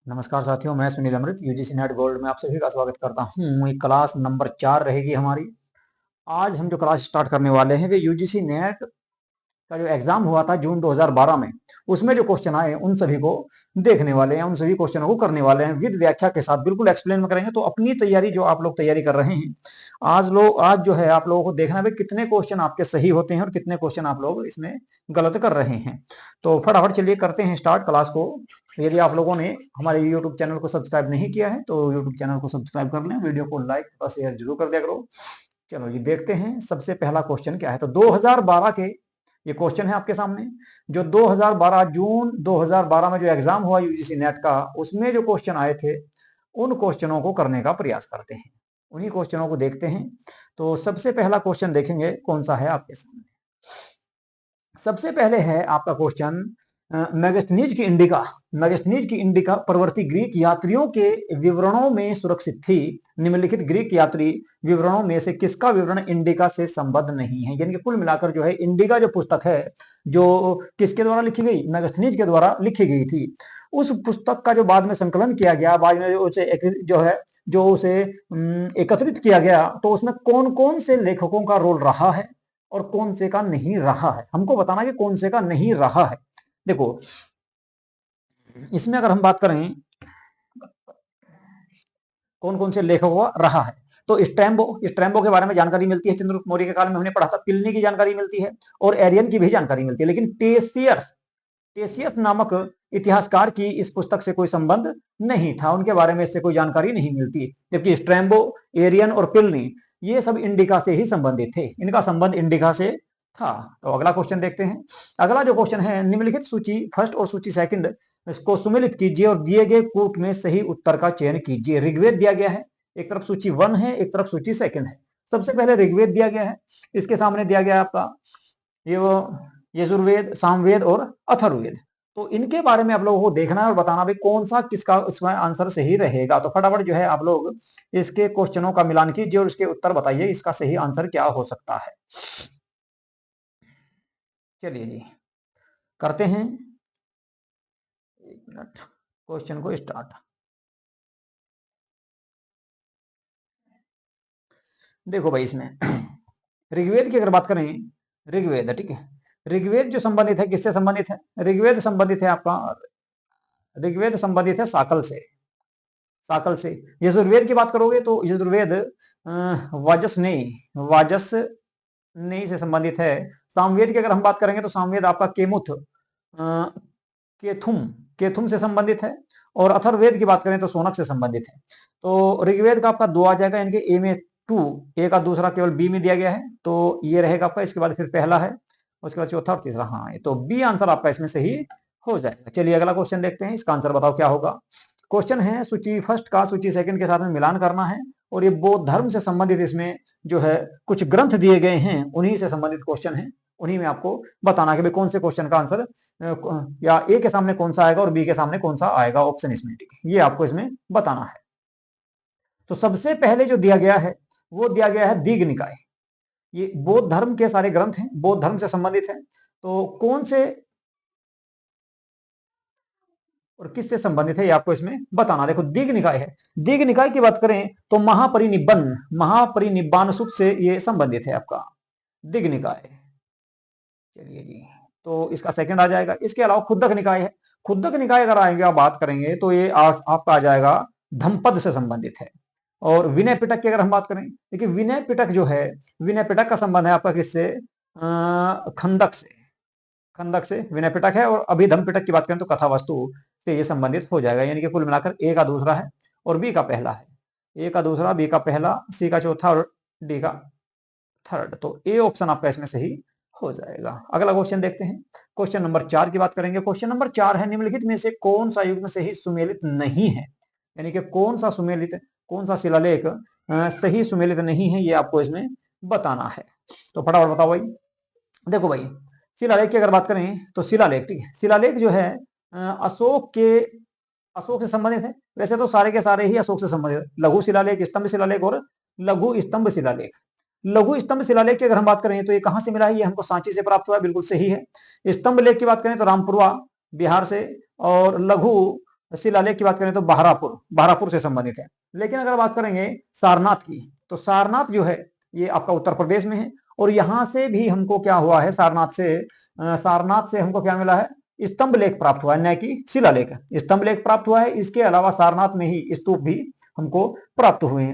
नमस्कार साथियों, मैं सुनील अमृत यूजीसी नेट गोल्ड में आप सभी का स्वागत करता हूँ। ये क्लास नंबर 4 रहेगी हमारी। आज हम जो क्लास स्टार्ट करने वाले हैं वे यूजीसी नेट का जो एग्जाम हुआ था जून 2012 में, उसमें जो क्वेश्चन आए उन सभी को देखने वाले हैं, उन सभी क्वेश्चनों को करने वाले हैं विद व्याख्या के साथ, बिल्कुल एक्सप्लेन में करेंगे। तो अपनी तैयारी जो आप लोग तैयारी कर रहे हैं, आज जो है आप लोगों को देखना है कितने क्वेश्चन आपके सही होते हैं और कितने क्वेश्चन आप लोग इसमें गलत कर रहे हैं। तो फटाफट चलिए करते हैं स्टार्ट क्लास को। यदि आप लोगों ने हमारे यूट्यूब चैनल को सब्सक्राइब नहीं किया है तो यूट्यूब चैनल को सब्सक्राइब कर लें, वीडियो को लाइक और शेयर जरूर कर दिया करो। चलो ये देखते हैं सबसे पहला क्वेश्चन क्या है। तो 2012 के ये क्वेश्चन है आपके सामने, जो 2012 जून 2012 में जो एग्जाम हुआ यूजीसी नेट का, उसमें जो क्वेश्चन आए थे उन क्वेश्चनों को करने का प्रयास करते हैं, उन्हीं क्वेश्चनों को देखते हैं। तो सबसे पहला क्वेश्चन देखेंगे कौन सा है आपके सामने। सबसे पहले है आपका क्वेश्चन, मैगस्थनीज की इंडिका परवर्ती ग्रीक यात्रियों के विवरणों में सुरक्षित थी। निम्नलिखित ग्रीक यात्री विवरणों में से किसका विवरण इंडिका से संबद्ध नहीं है। यानी कि कुल मिलाकर जो है इंडिका जो पुस्तक है, जो किसके द्वारा लिखी गई, मैगस्थनीज के द्वारा लिखी गई थी। उस पुस्तक का जो बाद में संकलन किया गया, बाद में जो उसे एकत्रित किया गया, तो उसमें कौन कौन से लेखकों का रोल रहा है और कौन से का नहीं रहा है, हमको बताना कि कौन से का नहीं रहा है। देखो इसमें अगर हम बात करें कौन कौन से लेखकों का रहा है, तो स्ट्रैम्बो के बारे में जानकारी मिलती है, चंद्रगुप्त मौर्य के काल में हमने पढ़ा था। प्लिनी की जानकारी मिलती है और एरियन की भी जानकारी मिलती है, लेकिन टेसियस नामक इतिहासकार की इस पुस्तक से कोई संबंध नहीं था, उनके बारे में इससे कोई जानकारी नहीं मिलती। जबकि स्ट्रैम्बो, एरियन और प्लिनी ये सब इंडिका से ही संबंधित थे, इनका संबंध इंडिका से था। तो अगला क्वेश्चन देखते हैं। अगला जो क्वेश्चन है, निम्नलिखित सूची फर्स्ट और सूची सेकंड इसको सुमेलित कीजिए और दिए गए कूट में सही उत्तर का चयन कीजिए। ऋग्वेद दिया गया है, एक तरफ सूची 1 है, एक तरफ सूची सेकंड है। सबसे पहले ऋग्वेद दिया गया है, इसके सामने दिया गया है आपका ये वो यजुर्वेद, सामवेद और अथर्ववेद। तो इनके बारे में आप लोगों को देखना है और बताना भी कौन सा किसका इसमें आंसर सही रहेगा। तो फटाफट जो है आप लोग इसके क्वेश्चनों का मिलान कीजिए और इसके उत्तर बताइए इसका सही आंसर क्या हो सकता है। चलिए जी करते हैं, एक मिनट क्वेश्चन को स्टार्ट। देखो भाई इसमें ऋग्वेद की अगर बात करें, ऋग्वेद ठीक है, ऋग्वेद जो संबंधित है किससे संबंधित है, ऋग्वेद संबंधित है आपका, ऋग्वेद संबंधित है साकल से, साकल से। यजुर्वेद की बात करोगे तो यजुर्वेद वाजसनेयी से संबंधित है। सामवेद की अगर हम बात करेंगे तो सामवेद आपका केथुम केथुम से संबंधित है। और अथर्ववेद की बात करें तो सोनक से संबंधित है। तो ऋग्वेद का आपका 2 आ जाएगा, यानी कि ए में 2, ए का दूसरा केवल बी में दिया गया है, तो ये रहेगा आपका। इसके बाद फिर पहला है, उसके बाद चौथा और तीसरा, हाँ तो बी आंसर आपका इसमें सही हो जाएगा। चलिए अगला क्वेश्चन देखते हैं, इसका आंसर बताओ क्या होगा। क्वेश्चन है सूची फर्स्ट का सूची सेकंड के साथ में मिलान करना है, और ये बौद्ध धर्म से संबंधित इसमें जो है कुछ ग्रंथ दिए गए हैं, उन्हीं से संबंधित क्वेश्चन है। उन्हीं में आपको बताना कि भाई कौन से क्वेश्चन का आंसर या ए के सामने कौन सा आएगा और बी के सामने कौन सा आएगा ऑप्शन इसमें, ठीक है, ये आपको इसमें बताना है। तो सबसे पहले जो दिया गया है वो दिया गया है दीघ निकाय। ये बौद्ध धर्म के सारे ग्रंथ हैं, बौद्ध धर्म से संबंधित है। तो कौन से और किससे संबंधित है ये आपको इसमें बताना। देखो दीघ निकाय है, दीघ निकाय की बात करें तो महापरिनिब्बान सूत्र से ये संबंधित है आपका दीघ निकाय। चलिए जी, तो इसका सेकंड आ जाएगा। इसके अलावा खुद्दक निकाय है, खुद्दक निकाय अगर आएंगे आप बात करेंगे तो ये आपका आ जाएगा धम्पद से संबंधित है। और विनय पिटक की अगर हम बात करें, देखिए विनय पिटक जो है, विनय पिटक का संबंध है आपका किससे, खंदक से, खंदक से विनय पिटक है। और अभिधम पिटक की बात करें तो कथा वस्तु से ये संबंधित हो जाएगा। यानी कि कुल मिलाकर ए का दूसरा है और बी का पहला है, ए का दूसरा, बी का पहला, सी का चौथा और डी का थर्ड। तो ए ऑप्शन आपका इसमें सही हो जाएगा। अगला क्वेश्चन देखते हैं, क्वेश्चन नंबर 4 की बात करेंगे। क्वेश्चन नंबर 4 है, निम्नलिखित में से कौन सा युग्म सही सुमेलित नहीं है। यानी कि कौन सा शिलालेख सही सुमेलित नहीं है, ये आपको इसमें बताना है। तो फटाफट बताओ भाई। देखो भाई शिलालेख की अगर बात करें तो शिलालेख, ठीक है, शिलालेख जो है अशोक से संबंधित है। वैसे तो सारे के सारे ही अशोक से संबंधित है, लघु शिलालेख, स्तंभ शिलालेख और लघु स्तंभ शिलालेख। लघु स्तंभ शिलालेख की अगर हम बात करें तो ये कहां से मिला है, ये हमको सांची से प्राप्त हुआ है, बिल्कुल सही है। स्तंभ लेख की बात करें तो रामपुरवा बिहार से, और लघु शिलालेख की बात करें तो बहरापुर से संबंधित है। लेकिन अगर बात करेंगे सारनाथ की, तो सारनाथ जो है ये आपका उत्तर प्रदेश में है, और यहां से भी हमको क्या हुआ है, सारनाथ से हमको क्या मिला है, स्तंभ लेख प्राप्त हुआ है, न कि शिलालेख। स्तंभ लेख प्राप्त हुआ है, इसके अलावा सारनाथ में ही स्तूप भी हमको प्राप्त हुए हैं।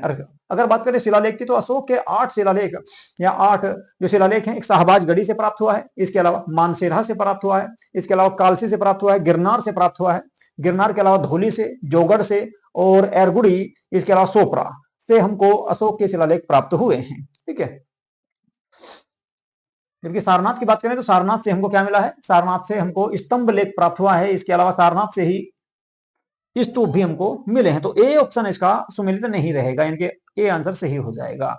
अगर बात करें शिलालेख की, तो अशोक के 8 शिलालेख या 8 जो शिलालेख हैं, एक शाहबाज गढ़ी से प्राप्त हुआ है, इसके अलावा मानसेरा से प्राप्त हुआ है, इसके अलावा कालसी से प्राप्त हुआ है, गिरनार से प्राप्त हुआ है, गिरनार के अलावा धौली से, जोगढ़ से और एरगुड़ी, इसके अलावा सोपरा से हमको अशोक के शिलालेख प्राप्त हुए हैं। ठीक है, जबकि सारनाथ की बात करें तो सारनाथ से हमको क्या मिला है, सारनाथ से हमको स्तंभ लेख प्राप्त हुआ है, इसके अलावा सारनाथ से ही स्तूप भी हमको मिले हैं। तो ए ऑप्शन इसका सुमेलित नहीं रहेगा, इनके ए आंसर सही हो जाएगा।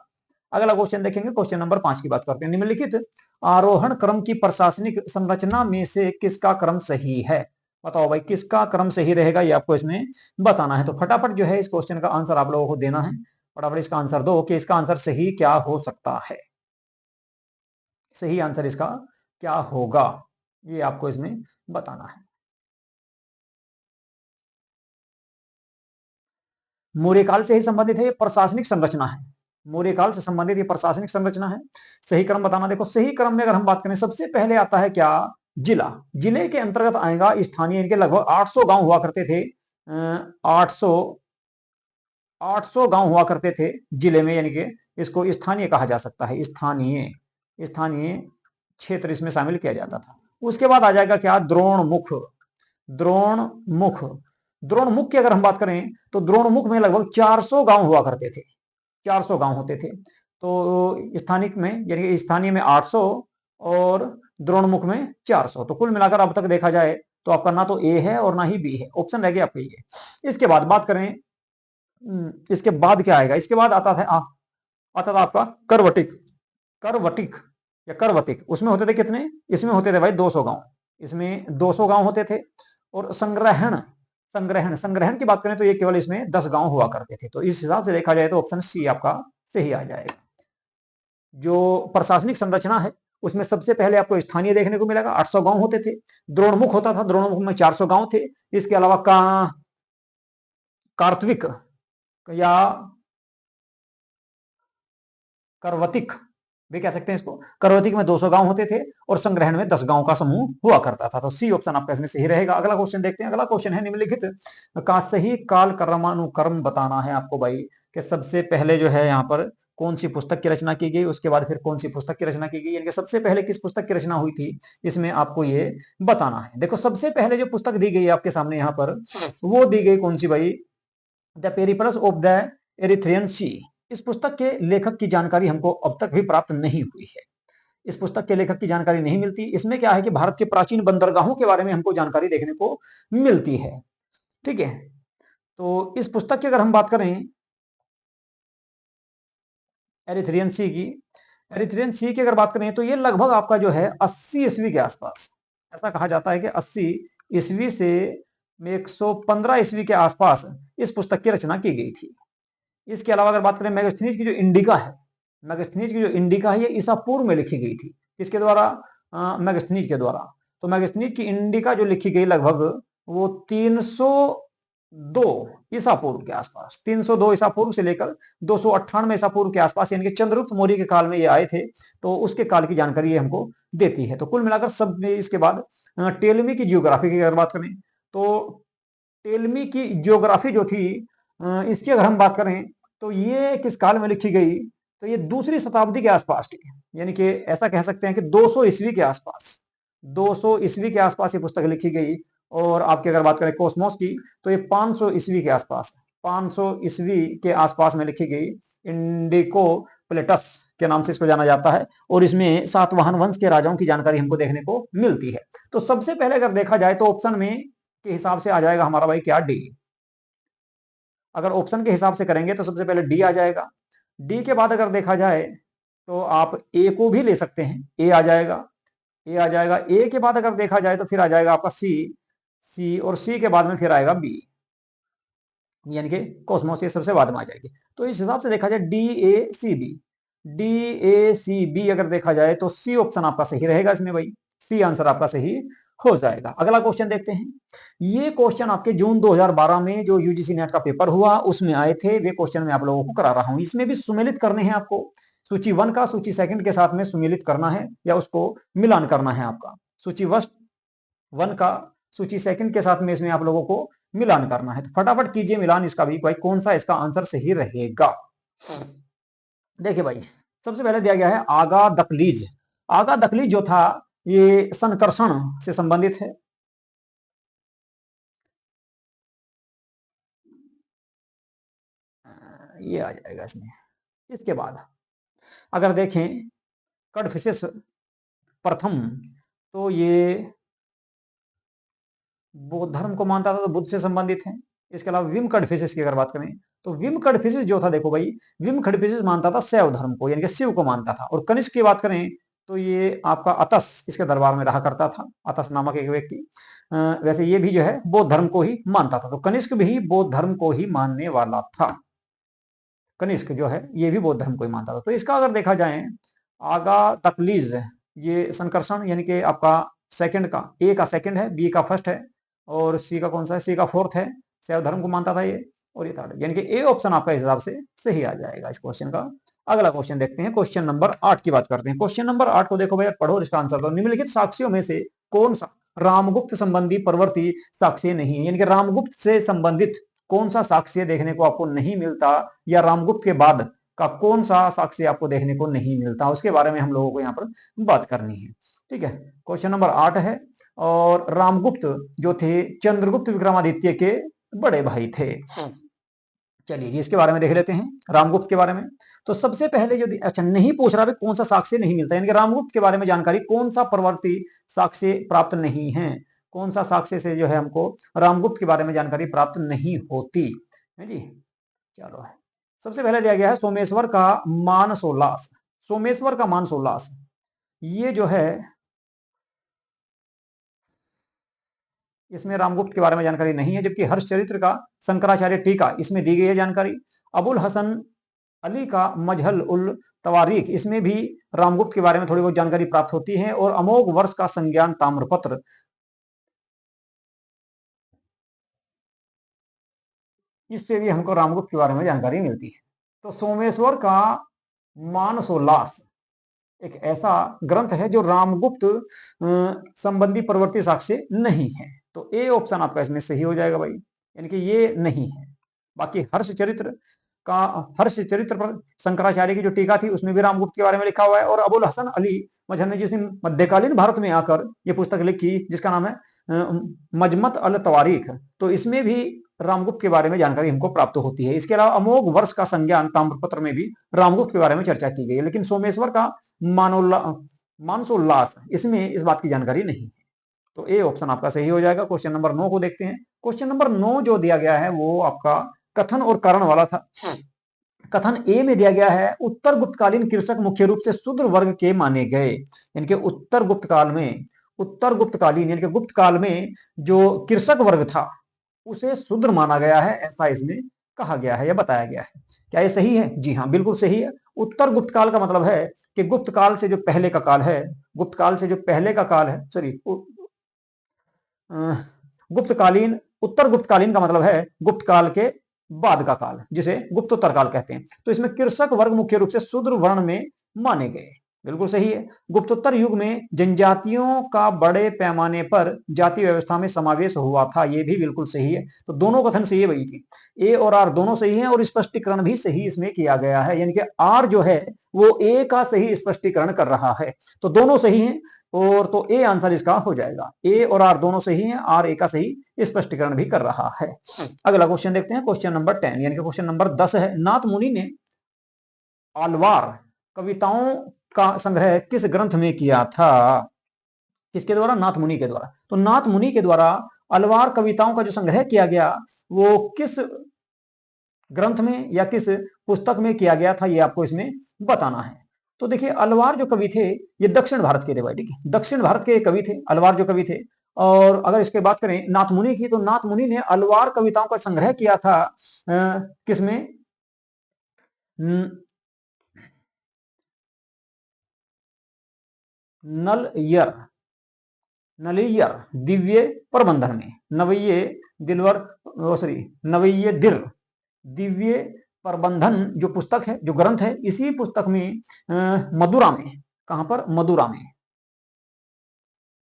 अगला क्वेश्चन देखेंगे, क्वेश्चन नंबर 5 की बात करते हैं। निम्नलिखित आरोहण क्रम की प्रशासनिक संरचना में से किसका क्रम सही है, बताओ भाई किसका क्रम सही रहेगा, ये आपको इसमें बताना है। तो फटाफट जो है इस क्वेश्चन का आंसर आप लोगों को देना है, फटाफट इसका आंसर दो कि इसका आंसर सही क्या हो सकता है, सही आंसर इसका क्या होगा, ये आपको इसमें बताना है। मौर्यकाल से ही संबंधित है, ये प्रशासनिक संरचना है, मौर्यकाल से संबंधित ये प्रशासनिक संरचना है। सही क्रम बताना, देखो सही क्रम में अगर हम बात करें, सबसे पहले आता है क्या, जिला। जिले के अंतर्गत आएगा स्थानीय, इनके लगभग 800 गांव हुआ करते थे, 800 800 गांव हुआ करते थे जिले में, यानी कि इसको स्थानीय कहा जा सकता है, स्थानीय स्थानीय क्षेत्र इसमें शामिल किया जाता था। उसके बाद आ जाएगा क्या, द्रोणमुख। द्रोणमुख द्रोणमुख की अगर हम बात करें तो द्रोणमुख में लगभग 400 गांव हुआ करते थे, 400 गांव होते थे। तो स्थानिक में यानी कि स्थानीय में 800 और द्रोणमुख में 400, तो कुल मिलाकर अब तक देखा जाए तो आपका ना तो ए है और ना ही बी है, ऑप्शन रह गया आपका ये। इसके बाद बात करें, इसके बाद क्या आएगा, इसके बाद आता था आपका करवटिक। करवटिक या करवतिक, उसमें होते थे कितने, इसमें होते थे भाई 200 गांव, इसमें 200 गांव होते थे। और संग्रहण संग्रहण संग्रहण की बात करें तो ये केवल इसमें 10 गांव हुआ करते थे। तो इस हिसाब से देखा जाए तो ऑप्शन सी आपका सही आ जाएगा। जो प्रशासनिक संरचना है उसमें सबसे पहले आपको स्थानीय देखने को मिलेगा, 800 गांव होते थे। द्रोणमुख होता था, द्रोणमुख में 400 गांव थे। इसके अलावा कार्तविक या करवतिक भी कह सकते हैं इसको, करवतिक में 200 गांव होते थे और संग्रहण में 10 गांव का समूह हुआ करता था। तो सी ऑप्शन आपका इसमें सही रहेगा। अगला क्वेश्चन देखते हैं। अगला क्वेश्चन है, निम्नलिखित का सही काल क्रमानुक्रम बताना है आपको भाई, कि सबसे पहले जो है यहाँ पर कौन सी पुस्तक की रचना की गई, उसके बाद फिर कौन सी पुस्तक की रचना की गई, यानी कि सबसे पहले किस पुस्तक की रचना हुई थी, इसमें आपको ये बताना है। देखो सबसे पहले जो पुस्तक दी गई है आपके सामने यहाँ पर, वो दी गई कौन सी भाई, the Periplus of the Erythraean sea. इस पुस्तक के लेखक की जानकारी हमको अब तक भी प्राप्त नहीं हुई है, इस पुस्तक के लेखक की जानकारी नहीं मिलती। इसमें क्या है कि भारत के प्राचीन बंदरगाहों के बारे में हमको जानकारी देखने को मिलती है। ठीक है, तो इस पुस्तक की अगर हम बात करें एरिथ्रियन सी की, एरिथ्रियन सी की अगर बात करें तो ये लगभग आपका जो है 80 ईस्वी के आसपास, ऐसा कहा जाता है कि 80 ईस्वी से 115 ईस्वी के आसपास इस पुस्तक की रचना की गई थी। इसके अलावा अगर बात करें मैगस्थनीज की जो इंडिका है, मैगस्थनीज की जो इंडिका है ये ईसा पूर्व में लिखी गई थी। किसके द्वारा, मैगस्थनीज के द्वारा। तो मैगस्थनीज की इंडिका जो लिखी गई लगभग वो 302 ईसा पूर्व के आसपास, 302 ईसा पूर्व से लेकर 298 ईसा पूर्व के आसपास, यानी कि चंद्रगुप्त मौर्य के काल में ये आए थे। तो उसके काल की जानकारी ये हमको देती है। तो कुल मिलाकर सब में इसके बाद टेलमी की जियोग्राफी की अगर बात करें तो टेलमी की जियोग्राफी जो थी, इसकी अगर हम बात करें तो ये किस काल में लिखी गई, तो ये दूसरी शताब्दी के आसपास थी, यानी कि ऐसा कह सकते हैं कि 200 ईस्वी के आसपास, 200 ईस्वी के आसपास ये पुस्तक लिखी गई। और आपकी अगर बात करें कोसमोस की तो ये 500 ईस्वी के आसपास, 500 ईस्वी के आसपास में लिखी गई। इंडिको प्लेटस के नाम से इसको जाना जाता है, और इसमें सातवाहन वंश के राजाओं की जानकारी हमको देखने को मिलती है। तो सबसे पहले अगर देखा जाए तो ऑप्शन में के हिसाब से आ जाएगा हमारा भाई क्या, डी। अगर ऑप्शन के हिसाब से करेंगे तो सबसे पहले डी आ जाएगा। डी के बाद अगर देखा जाए तो आप ए को भी ले सकते हैं, ए आ जाएगा, ए आ जाएगा। ए के बाद अगर देखा जाए तो फिर आ जाएगा आपका सी, सी और सी के बाद में फिर आएगा बी, यानी कि कॉस्मोस ये सबसे बाद में आ जाएगी। तो इस हिसाब से देखा जाए D A C B, D A C B अगर देखा जाए तो सी ऑप्शन आपका सही रहेगा इसमें भाई, सी आंसर आपका सही हो जाएगा। अगला क्वेश्चन देखते हैं। ये क्वेश्चन आपके जून 2012 में जो यूजीसी नेट का पेपर हुआ उसमें आए थे, वे क्वेश्चन मैं आप लोगों को करा रहा हूं। इसमें भी सुमेलित करने हैं आपको, सूची 1 का सूची 2 के साथ में सुमेलित करना है या उसको मिलान करना है आपका। सूची 1 का सूची 2 के साथ में इसमें आप लोगों को मिलान करना है। तो फटाफट कीजिए मिलान इसका भी, भाई कौन सा इसका आंसर सही रहेगा। देखिए भाई, सबसे पहले दिया गया है आगा दकलीज। आगा दकलीज जो था ये संकर्षण से संबंधित है। ये आ जाएगा इसमें। इसके बाद अगर देखें कडफिसेस प्रथम, तो ये बौद्ध धर्म को मानता था, तो बुद्ध से संबंधित है। इसके अलावा विम कडफिसेस की अगर बात करें तो विम कडफिसेस जो था, देखो भाई, विम कडफिसेस मानता था शैव धर्म को, यानी कि शिव को मानता था। और कनिष्क की बात करें तो ये आपका अतस इसके दरबार में रहा करता था, अतस नामक एक व्यक्ति। वैसे ये भी जो है बौद्ध धर्म को ही मानता था, तो कनिष्क भी बौद्ध धर्म को ही मानने वाला था। कनिष्क जो है ये भी बौद्ध धर्म को ही मानता था। तो इसका अगर देखा जाए आगा तकलीज, ये संकर्षण यानी कि आपका सेकंड का, ए का सेकंड है, बी का फर्स्ट है, और सी का कौन सा है, सी का फोर्थ है। शैव धर्म को मानता था ये, और ये थर्ड, यानी कि ए ऑप्शन आपका इस हिसाब से सही आ जाएगा इस क्वेश्चन का। अगला क्वेश्चन देखते हैं, क्वेश्चन नंबर 8 की बात करते हैं। क्वेश्चन नंबर 8 को देखो भैया, पढ़ो इसका आंसर दो। निम्नलिखित साक्ष्यों में से कौन सा रामगुप्त संबंधी प्रवर्ती साक्ष्य नहीं है, यानी कि रामगुप्त से संबंधित कौन सा साक्ष्य देखने को आपको नहीं मिलता, या रामगुप्त के बाद का कौन सा साक्ष्य आपको देखने को नहीं मिलता, उसके बारे में हम लोगों को यहाँ पर बात करनी है। ठीक है, क्वेश्चन नंबर 8 है। और रामगुप्त जो थे चंद्रगुप्त विक्रमादित्य के बड़े भाई थे। चलिए जी, इसके बारे में देख लेते हैं रामगुप्त के बारे में। तो सबसे पहले जो, अच्छा नहीं पूछ रहा कौन सा साक्ष्य नहीं मिलता, यानी कि रामगुप्त के बारे में जानकारी कौन सा प्रवर्ती साक्ष्य प्राप्त नहीं है, कौन सा साक्ष्य से जो है हमको रामगुप्त के बारे में जानकारी प्राप्त नहीं होती है जी। चलो, सबसे पहले दिया गया है सोमेश्वर का मानसोल्लास। सोमेश्वर का मानसोल्लास ये जो है, इसमें रामगुप्त के बारे में जानकारी नहीं है। जबकि हर्षचरित्र का शंकराचार्य टीका, इसमें दी गई है जानकारी। अबुल हसन अली का मजहल उल तवारीख, इसमें भी रामगुप्त के बारे में थोड़ी बहुत जानकारी प्राप्त होती है। और अमोघ वर्ष का संज्ञान ताम्रपत्र, इससे भी हमको रामगुप्त के बारे में जानकारी मिलती है। तो सोमेश्वर का मानसोल्लास एक ऐसा ग्रंथ है जो रामगुप्त संबंधी प्रवर्ती साक्ष्य नहीं है। तो ए ऑप्शन आपका इसमें सही हो जाएगा भाई, यानी कि ये नहीं है। बाकी हर्षचरित्र का, हर्षचरित्र पर शंकराचार्य की जो टीका थी उसमें भी रामगुप्त के बारे में लिखा हुआ है। और अबुल हसन अली मजहर ने, जिसने मध्यकालीन भारत में आकर ये पुस्तक लिखी, जिसका नाम है मजमत अल तवारीख, तो इसमें भी रामगुप्त के बारे में जानकारी हमको प्राप्त होती है। इसके अलावा अमोघ वर्ष का संज्ञान ताम्रपत्र में भी रामगुप्त के बारे में चर्चा की गई है। लेकिन सोमेश्वर का मानसोल्लास, इसमें इस बात की जानकारी नहीं है। तो ए ऑप्शन आपका सही हो जाएगा। क्वेश्चन नंबर 9 को देखते हैं। क्वेश्चन नंबर 9 जो दिया गया है वो आपका कथन और कारण वाला था। कथन ए में दिया गया है उत्तर गुप्तकालीन कृषक मुख्य रूप से शूद्र वर्ग के माने गए, यानी कि उत्तर गुप्त काल में, उत्तर गुप्तकालीन यानी कि गुप्त काल में जो कृषक वर्ग था उसे शूद्र माना गया है, ऐसा इसमें कहा गया है या बताया गया है। क्या ये सही है? जी हाँ, बिल्कुल सही है। उत्तर गुप्त काल का मतलब है कि गुप्त काल से जो पहले का काल है, गुप्त काल से जो पहले का काल है, सॉरी, गुप्तकालीन, उत्तर गुप्तकालीन का मतलब है गुप्त काल के बाद का काल, जिसे गुप्तोत्तर काल कहते हैं। तो इसमें कृषक वर्ग मुख्य रूप से शूद्र वर्ण में माने गए, बिल्कुल सही है। गुप्तोत्तर युग में जनजातियों का बड़े पैमाने पर जाति व्यवस्था में समावेश हुआ था, यह भी बिल्कुल सही है। तो दोनों कथन सही है भाई की, ए और आर दोनों सही है। और स्पष्टीकरण भी सही इसमें किया गया है, यानी कि आर जो है वो ए का सही स्पष्टीकरण कर रहा है। तो दोनों सही हैं, और तो ए आंसर इसका हो जाएगा। ए और आर दोनों सही हैं, आर ए का सही स्पष्टीकरण भी कर रहा है। अगला क्वेश्चन देखते हैं, क्वेश्चन नंबर 10 यानी कि क्वेश्चन नंबर 10 है। नाथ मुनि ने आलवार कविताओं का संग्रह किस ग्रंथ में किया था? किसके द्वारा? नाथ मुनि के द्वारा। तो नाथ मुनि के द्वारा अलवार कविताओं का जो संग्रह किया गया वो किस ग्रंथ में या किस पुस्तक में किया गया था, ये आपको इसमें बताना है। तो देखिए, अलवार जो कवि थे ये दक्षिण भारत के थे भाई, ठीक है, दक्षिण भारत के कवि थे अलवार जो कवि थे। और अगर इसके बात करें नाथ मुनि की, तो नाथ मुनि ने अलवार कविताओं का संग्रह किया था किसमें? नलयर, नलियर दिव्य प्रबंधन में, नवैये दिलवर, सॉरी नवैये दिर दिव्य प्रबंधन जो पुस्तक है, जो ग्रंथ है, इसी पुस्तक में मदुरा में, कहां पर, मदुरा में,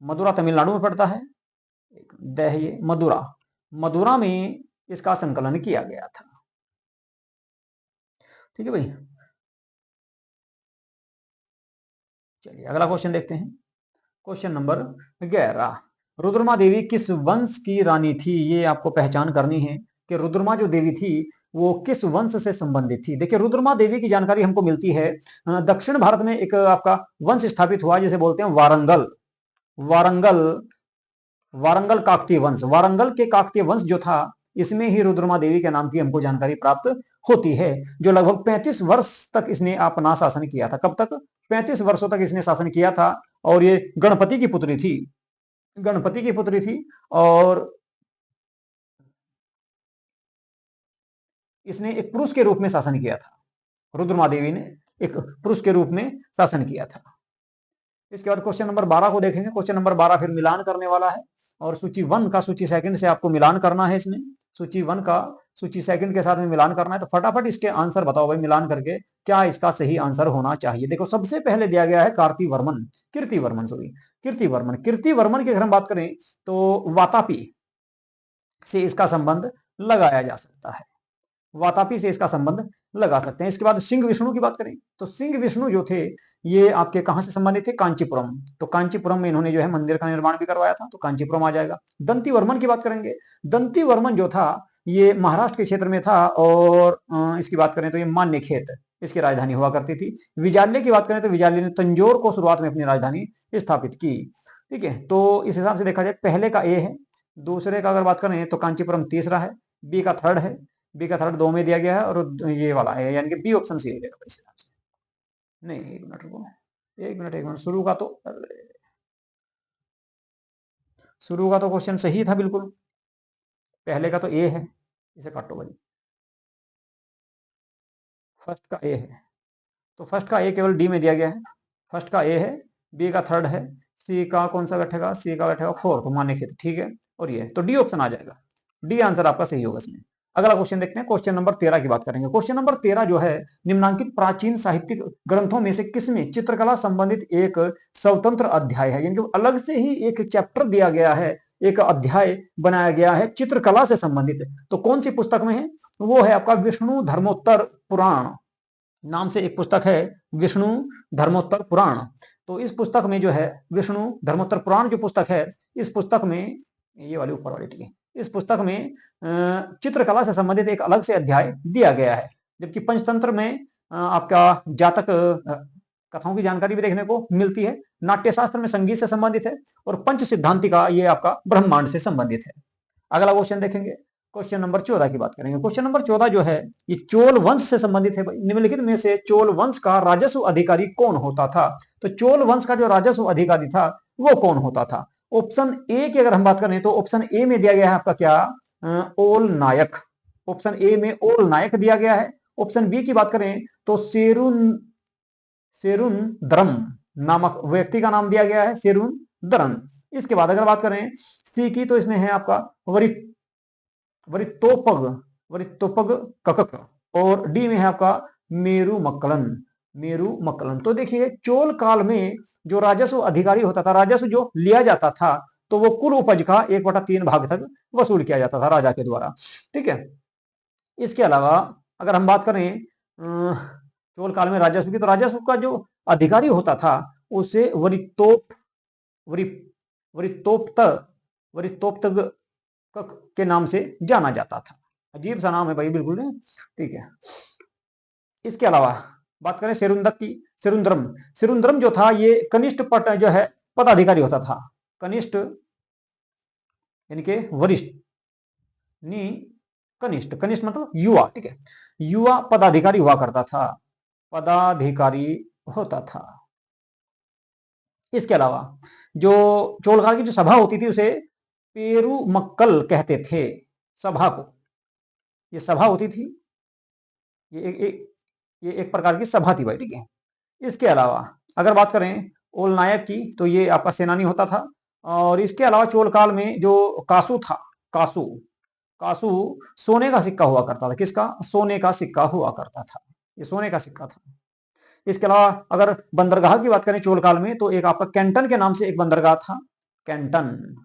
मदुरा तमिलनाडु में पड़ता है, दहये मदुरा, मदुरा में इसका संकलन किया गया था। ठीक है भाई, चलिए अगला क्वेश्चन देखते हैं। क्वेश्चन नंबर 11, रुद्रमा देवी किस वंश की रानी थी? ये आपको पहचान करनी है कि रुद्रमा जो देवी थी वो किस वंश से संबंधित थी। देखिए रुद्रमा देवी की जानकारी हमको मिलती है दक्षिण भारत में एक आपका वंश स्थापित हुआ जिसे बोलते हैं वारंगल, वारंगल, वारंगल काकतीय वंश, वारंगल के काकतीय वंश जो था इसमें ही रुद्रमा देवी के नाम की हमको जानकारी प्राप्त होती है, जो लगभग 35 वर्ष तक इसने अपना शासन किया था। कब तक? 35 वर्षों तक इसने शासन किया था। और ये गणपति की पुत्री थी, गणपति की पुत्री थी, और इसने एक पुरुष के रूप में शासन किया था। रुद्रमा देवी ने एक पुरुष के रूप में शासन किया था। इसके बाद क्वेश्चन नंबर 12 को देखेंगे। क्वेश्चन नंबर 12 फिर मिलान करने वाला है, और सूची 1 का सूची 2 से आपको मिलान करना है। इसमें सूची 1 का सूची 2 के साथ में मिलान करना है। तो फटाफट इसके आंसर बताओ भाई, मिलान करके क्या इसका सही आंसर होना चाहिए। देखो सबसे पहले दिया गया है कार्तिवर्मन, कीर्तिवर्मन, सॉरी कीर्तिवर्मन। कीर्तिवर्मन की अगर हम बात करें तो वातापी से इसका संबंध लगाया जा सकता है, वातापी से इसका संबंध लगा सकते हैं। इसके बाद सिंह विष्णु की बात करें तो सिंह विष्णु जो थे ये आपके कहां से संबंधित थे? कांचीपुरम। तो कांचीपुरम में इन्होंने जो है मंदिर का निर्माण भी करवाया था, तो कांचीपुरम आ जाएगा। दंतीवर्मन की बात करेंगे, दंतीवर्मन जो था ये महाराष्ट्र के क्षेत्र में था, और इसकी बात करें तो ये मान्यखेत इसकी राजधानी हुआ करती थी। विजाल्य की बात करें तो विजाल्य ने तंजौर को शुरुआत में अपनी राजधानी स्थापित की। ठीक है, तो इस हिसाब से देखा जाए पहले का ए है, दूसरे का अगर बात करें तो कांचीपुरम तीसरा है, बी का थर्ड है, बी का थर्ड 2 में दिया गया है, और ये वाला है, यानी कि बी ऑप्शन सही हो जाएगा इस हिसाब से। नहीं, एक मिनट रुको, एक मिनट, शुरू का तो क्वेश्चन सही था बिल्कुल, पहले का तो ए है, इसे काटो भाई, फर्स्ट का ए है, तो फर्स्ट का ए केवल डी में दिया गया है, फर्स्ट का ए है, बी का थर्ड है, सी का कौन सा बैठेगा? सी का बैठेगा फोर्थ, मान्य खेत। ठीक है, और ये तो डी ऑप्शन आ जाएगा, डी आंसर आपका सही होगा इसमें। अगला क्वेश्चन देखते हैं, क्वेश्चन नंबर 13 की बात करेंगे। क्वेश्चन नंबर 13 जो है, निम्नांकित प्राचीन साहित्यिक ग्रंथों में से किसमें चित्रकला संबंधित एक स्वतंत्र अध्याय है? यानी कि अलग से ही एक चैप्टर दिया गया है, एक अध्याय बनाया गया है चित्रकला से संबंधित। तो कौन सी पुस्तक में है? वो है आपका विष्णु धर्मोत्तर पुराण नाम से एक पुस्तक है, विष्णु धर्मोत्तर पुराण। तो इस पुस्तक में जो है विष्णु धर्मोत्तर पुराण जो पुस्तक है, इस पुस्तक में, ये वाली ऊपर वाली, ठीक है, इस पुस्तक में चित्रकला से संबंधित एक अलग से अध्याय दिया गया है। जबकि पंचतंत्र में आपका जातक कथाओं की जानकारी भी देखने को मिलती है, नाट्यशास्त्र में संगीत से संबंधित है, और पंच सिद्धांतिका ये आपका ब्रह्मांड से संबंधित है। अगला क्वेश्चन देखेंगे, क्वेश्चन नंबर 14 की बात करेंगे। क्वेश्चन नंबर 14 जो है ये चोल वंश से संबंधित है भाई। निम्नलिखित में से चोल वंश का राजस्व अधिकारी कौन होता था? तो चोल वंश का जो राजस्व अधिकारी था वो कौन होता था? ऑप्शन ए की अगर हम बात करें तो ऑप्शन ए में दिया गया है आपका क्या? ओल नायक। ऑप्शन ए में ओल नायक दिया गया है। ऑप्शन बी की बात करें तो सेरुन द्रम नामक व्यक्ति का नाम दिया गया है, सेरुन द्रम। इसके बाद अगर बात करें सी की तो इसमें है आपका वरितोपग, वरितोपग ककक, और डी में है आपका मेरु मक्कलन, मेरु मक्कलन। तो देखिए चोल काल में जो राजस्व अधिकारी होता था, राजस्व जो लिया जाता था, तो वो कुल उपज का 1/3 भाग तक वसूल किया जाता था राजा के द्वारा। ठीक है, इसके अलावा अगर हम बात करें चोल काल में राजस्व की, तो राजस्व का जो अधिकारी होता था उसे वरितोप्त वरितोप्त के नाम से जाना जाता था। अजीब सा नाम है भाई, बिल्कुल नहीं। ठीक है, इसके अलावा बात करें सेरुंदक की, सेरुंद्रम, सेरुंद्रम जो था ये कनिष्ठ पट जो है पदाधिकारी होता था, कनिष्ठ यानी कि वरिष्ठ, नी कनिष्ठ, कनिष्ठ मतलब युवा। ठीक है, युवा पदाधिकारी हुआ करता था, पदाधिकारी होता था। इसके अलावा जो चोलकाल की जो सभा होती थी उसे पेरुमक्कल कहते थे, सभा को, ये सभा होती थी, ये एक प्रकार की सभा थी भाई। ठीक है, इसके अलावा अगर बात करें ओल नायक की, तो ये आपका सेनानी होता था। और इसके अलावा चोल काल में जो कासू था, कासू, कासू सोने का सिक्का हुआ करता था। किसका? सोने का सिक्का हुआ करता था, ये सोने का सिक्का था। इसके अलावा अगर बंदरगाह की बात करें चोल काल में, तो एक आपका कैंटन के नाम से एक बंदरगाह था, कैंटन,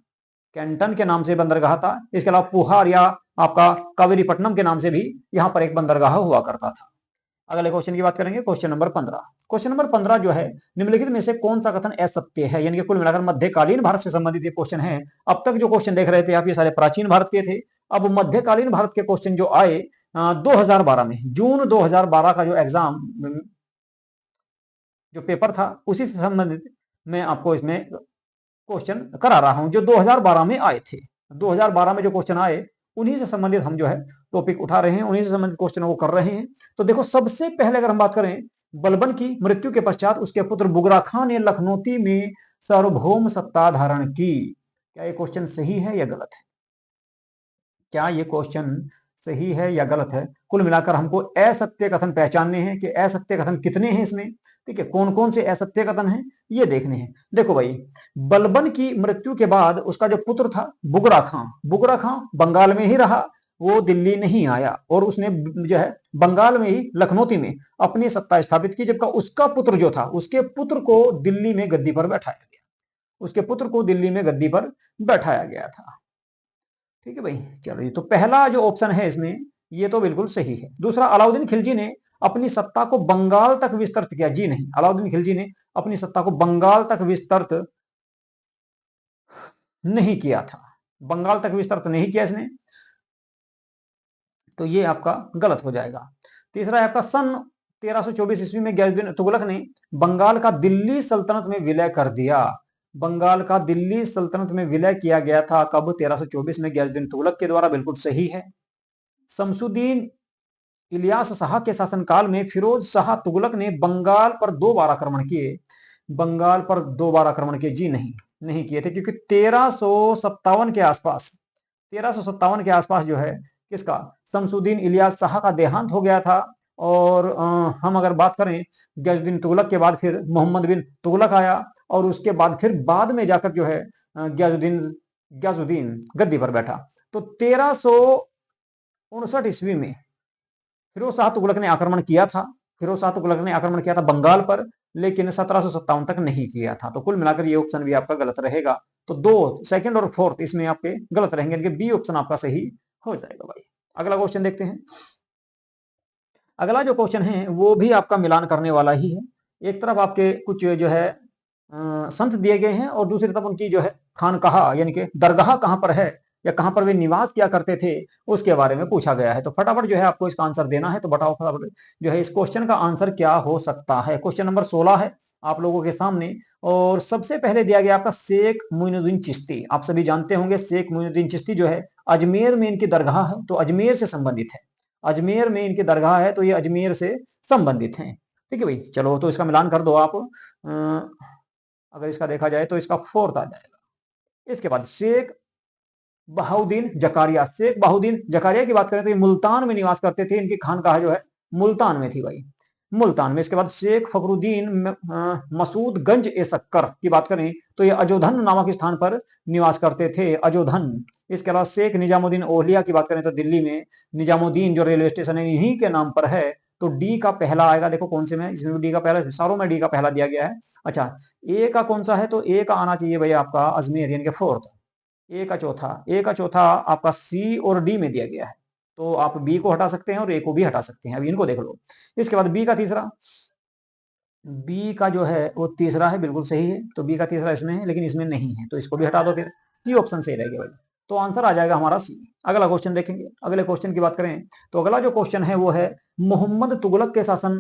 कैंटन के नाम से बंदरगाह था। इसके अलावा पुहार या आपका कावेरीपट्टनम के नाम से भी यहाँ पर एक बंदरगाह हुआ करता था। अगले क्वेश्चन की बात करेंगे, क्वेश्चन नंबर 15। क्वेश्चन नंबर 15 जो है, निम्नलिखित में से कौन सा कथन असत्य है, यानी कि कुल मिलाकर मध्यकालीन भारत से संबंधित ये क्वेश्चन है। अब तक जो क्वेश्चन देख रहे थे आप, ये सारे प्राचीन भारत के थे। अब मध्यकालीन भारत के क्वेश्चन जो आए 2012 में, जून 2012 का जो एग्जाम, जो पेपर था, उसी से संबंधित मैं आपको इसमें क्वेश्चन करा रहा हूं, जो 2012 में आए थे। 2012 में जो क्वेश्चन आए, उन्हीं से संबंधित हम जो है टॉपिक उठा रहे हैं, उन्हीं से संबंधित क्वेश्चन वो कर रहे हैं। तो देखो, सबसे पहले अगर हम बात करें, बलबन की मृत्यु के पश्चात उसके पुत्र बुगरा खां ने लखनौती में सार्वभौम सत्ता धारण की। क्या ये क्वेश्चन सही है या गलत है? क्या ये क्वेश्चन सही है या गलत है? कुल मिलाकर हमको असत्य कथन पहचानने हैं कि असत्य कथन कितने हैं इसमें, ठीक है, कौन कौन से असत्य कथन हैं, ये देखने हैं। देखो भाई, बलबन की मृत्यु के बाद उसका जो पुत्र था बुगरा खां, बुगरा खां बंगाल में ही रहा, वो दिल्ली नहीं आया, और उसने जो है बंगाल में ही लखनौती में अपनी सत्ता स्थापित की। जबकि उसका पुत्र जो था, उसके पुत्र को दिल्ली में गद्दी पर बैठाया गया, उसके पुत्र को दिल्ली में गद्दी पर बैठाया गया था। ठीक है भाई, चलो, ये तो पहला जो ऑप्शन है इसमें, ये तो बिल्कुल सही है। दूसरा, अलाउद्दीन खिलजी ने अपनी सत्ता को बंगाल तक विस्तृत किया। जी नहीं, अलाउद्दीन खिलजी ने अपनी सत्ता को बंगाल तक विस्तृत नहीं किया था, बंगाल तक विस्तृत नहीं किया इसने, तो ये आपका गलत हो जाएगा। तीसरा है आपका, सन 1324 ईस्वी में गयासुद्दीन तुगलक ने बंगाल का दिल्ली सल्तनत में विलय कर दिया। बंगाल का दिल्ली सल्तनत में विलय किया गया था कब? 1324 में गयासुद्दीन तुगलक के द्वारा, बिल्कुल सही है। शमसुद्दीन इलियास शाह के शासनकाल में फिरोज शाह तुगलक ने बंगाल पर 2 बार आक्रमण किए, बंगाल पर 2 बार आक्रमण किए। जी नहीं, नहीं किए थे, क्योंकि 1357 के आसपास, 1357 के आसपास जो है किसका, शमसुद्दीन इलियास शाह का देहांत हो गया था। और हम अगर बात करें गयासुद्दीन तुगलक के बाद फिर मोहम्मद बिन तुगलक आया, और उसके बाद फिर बाद में जाकर जो है गयासुद्दीन गयासुद्दीन गद्दी पर बैठा। तो 1359 ईस्वी में फिरोज शाह तुगलक ने आक्रमण किया था, फिरोज शाह तुगलक ने आक्रमण किया था बंगाल पर, लेकिन 1757 तक नहीं किया था। तो कुल मिलाकर ये ऑप्शन भी आपका गलत रहेगा। तो 2, सेकंड और फोर्थ इसमें आपके गलत रहेंगे, इनके बी ऑप्शन आपका सही हो जाएगा भाई। अगला क्वेश्चन देखते हैं। अगला जो क्वेश्चन है वो भी आपका मिलान करने वाला ही है। एक तरफ आपके कुछ जो है संत दिए गए हैं, और दूसरी तरफ उनकी जो है खानकाह यानी कि दरगाह कहां पर है, या कहां पर वे निवास किया करते थे, उसके बारे में पूछा गया है। तो फटाफट जो है आपको इसका आंसर देना है। तो बताओ फटाफट जो है इस क्वेश्चन का आंसर क्या हो सकता है। क्वेश्चन नंबर 16 है आप लोगों के सामने, और सबसे पहले दिया गया आपका शेख मोइनुद्दीन चिश्ती। आप सभी जानते होंगे शेख मोइनुद्दीन चिश्ती जो है अजमेर में इनकी दरगाह है, तो अजमेर से संबंधित है, अजमेर में इनकी दरगाह है, तो ये अजमेर से संबंधित हैं। ठीक है भाई, चलो तो इसका मिलान कर दो आप। अगर इसका देखा जाए तो इसका फोर्थ आ जाएगा। इसके बाद शेख बहाउद्दीन जकारिया, शेख बहाउद्दीन जकारिया की बात करें तो ये मुल्तान में निवास करते थे, इनकी खानकाह जो है मुल्तान में थी भाई, मुल्तान में। इसके बाद शेख फखरुद्दीन मसूदगंज ए शक्कर की बात करें तो ये अजोधन नामक स्थान पर निवास करते थे, अजोधन। इसके अलावा शेख निजामुद्दीन ओहलिया की बात करें तो दिल्ली में निजामुद्दीन जो रेलवे स्टेशन है इन्हीं के नाम पर है। तो डी का पहला आएगा, देखो कौन से में, इसमें डी का पहला, सारों में डी का पहला दिया गया है। अच्छा, ए का कौन सा है? तो ए का आना चाहिए भाई आपका अजमेर, यानी कि फोर्थ। ए का चौथा, ए का चौथा आपका सी और डी में दिया गया है, तो आप बी को हटा सकते हैं और ए को भी हटा सकते हैं। अभी इनको देख लो। इसके बाद बी का तीसरा, बी का जो है वो तीसरा है, बिल्कुल सही है। तो बी का तीसरा इसमें है, लेकिन इसमें नहीं है, तो इसको भी हटा दो, फिर सी ऑप्शन सही रहेगा भाई। तो आंसर आ जाएगा हमारा सी। अगला क्वेश्चन देखेंगे। अगले क्वेश्चन की बात करें तो अगला जो क्वेश्चन है वो है, मोहम्मद तुगलक के शासन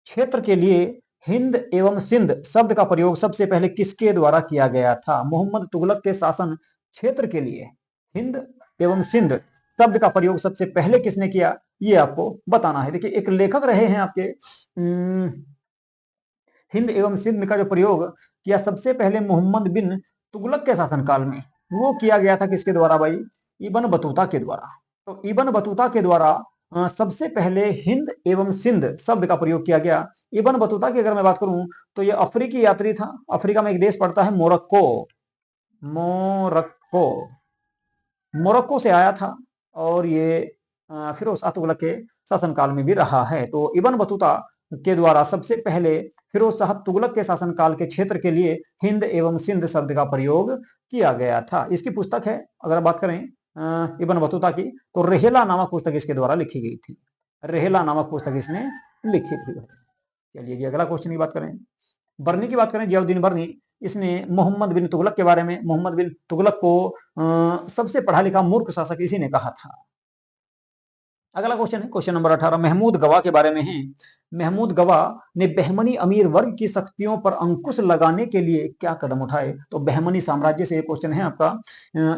क्षेत्र के लिए हिंद एवं सिंध शब्द का प्रयोग सबसे पहले किसके द्वारा किया गया था? मोहम्मद तुगलक के शासन क्षेत्र के लिए हिंद एवं सिंध शब्द का प्रयोग सबसे पहले किसने किया, ये आपको बताना है। देखिए, एक लेखक रहे हैं आपके, हिंद एवं सिंध का जो प्रयोग किया सबसे पहले मोहम्मद बिन तुगलक के शासनकाल में, वो किया गया था किसके द्वारा भाई? इब्न बतूता के द्वारा। तो इब्न बतूता के द्वारा सबसे पहले हिंद एवं सिंध शब्द का प्रयोग किया गया। इब्न बतूता की अगर मैं बात करूं तो ये अफ्रीकी यात्री था। अफ्रीका में एक देश पड़ता है मोरक्को। मोरक्को मोरक्को से आया था और ये फिरोज शाह तुगलक के शासनकाल में भी रहा है। तो इब्न बतूता के द्वारा सबसे पहले फिरोज शाह तुगलक के शासनकाल के क्षेत्र के लिए हिंद एवं सिंध शब्द का प्रयोग किया गया था। इसकी पुस्तक है, अगर बात करें इब्न बतूता की, तो रेहला नामक पुस्तक इसके द्वारा लिखी गई थी। रेहला नामक पुस्तक इसने लिखी थी। चलिए जी अगला क्वेश्चन की बात करें। बर्नी की बात करें, जियाउद्दीन बर्नी, इसने मोहम्मद बिन तुगलक के बारे में, मोहम्मद बिन तुगलक को सबसे पढ़ा लिखा मूर्ख शासक इसी ने कहा था। अगला क्वेश्चन है क्वेश्चन नंबर 18, महमूद गवा के बारे में है। महमूद गवा ने बहमनी अमीर वर्ग की शक्तियों पर अंकुश लगाने के लिए क्या कदम उठाए? तो बहमनी साम्राज्य से ये क्वेश्चन है आपका।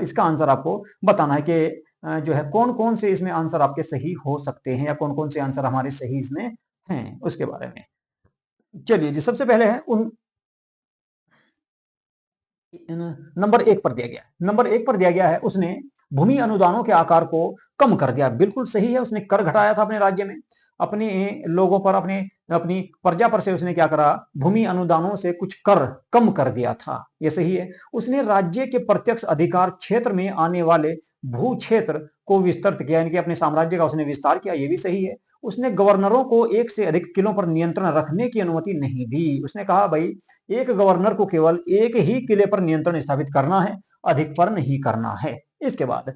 इसका आंसर आपको बताना है कि जो है कौन कौन से इसमें आंसर आपके सही हो सकते हैं या कौन कौन से आंसर हमारे सही इसमें हैं, उसके बारे में। चलिए जी, सबसे पहले है नंबर 1 पर दिया गया है। नंबर 1 पर दिया गया है, उसने भूमि अनुदानों के आकार को कम कर दिया। बिल्कुल सही है, उसने कर घटाया था अपने राज्य में, अपने लोगों पर, अपनी प्रजा पर से उसने क्या करा, भूमि अनुदानों से कुछ कर कम कर दिया था, ये सही है। उसने राज्य के प्रत्यक्ष अधिकार क्षेत्र में आने वाले भू क्षेत्र को विस्तृत किया, यानी कि अपने साम्राज्य का उसने विस्तार किया, ये भी सही है। उसने गवर्नरों को एक से अधिक किलों पर नियंत्रण रखने की अनुमति नहीं दी। उसने कहा भाई एक गवर्नर को केवल एक ही किले पर नियंत्रण स्थापित करना है, अधिक पर नहीं करना है। इसके बाद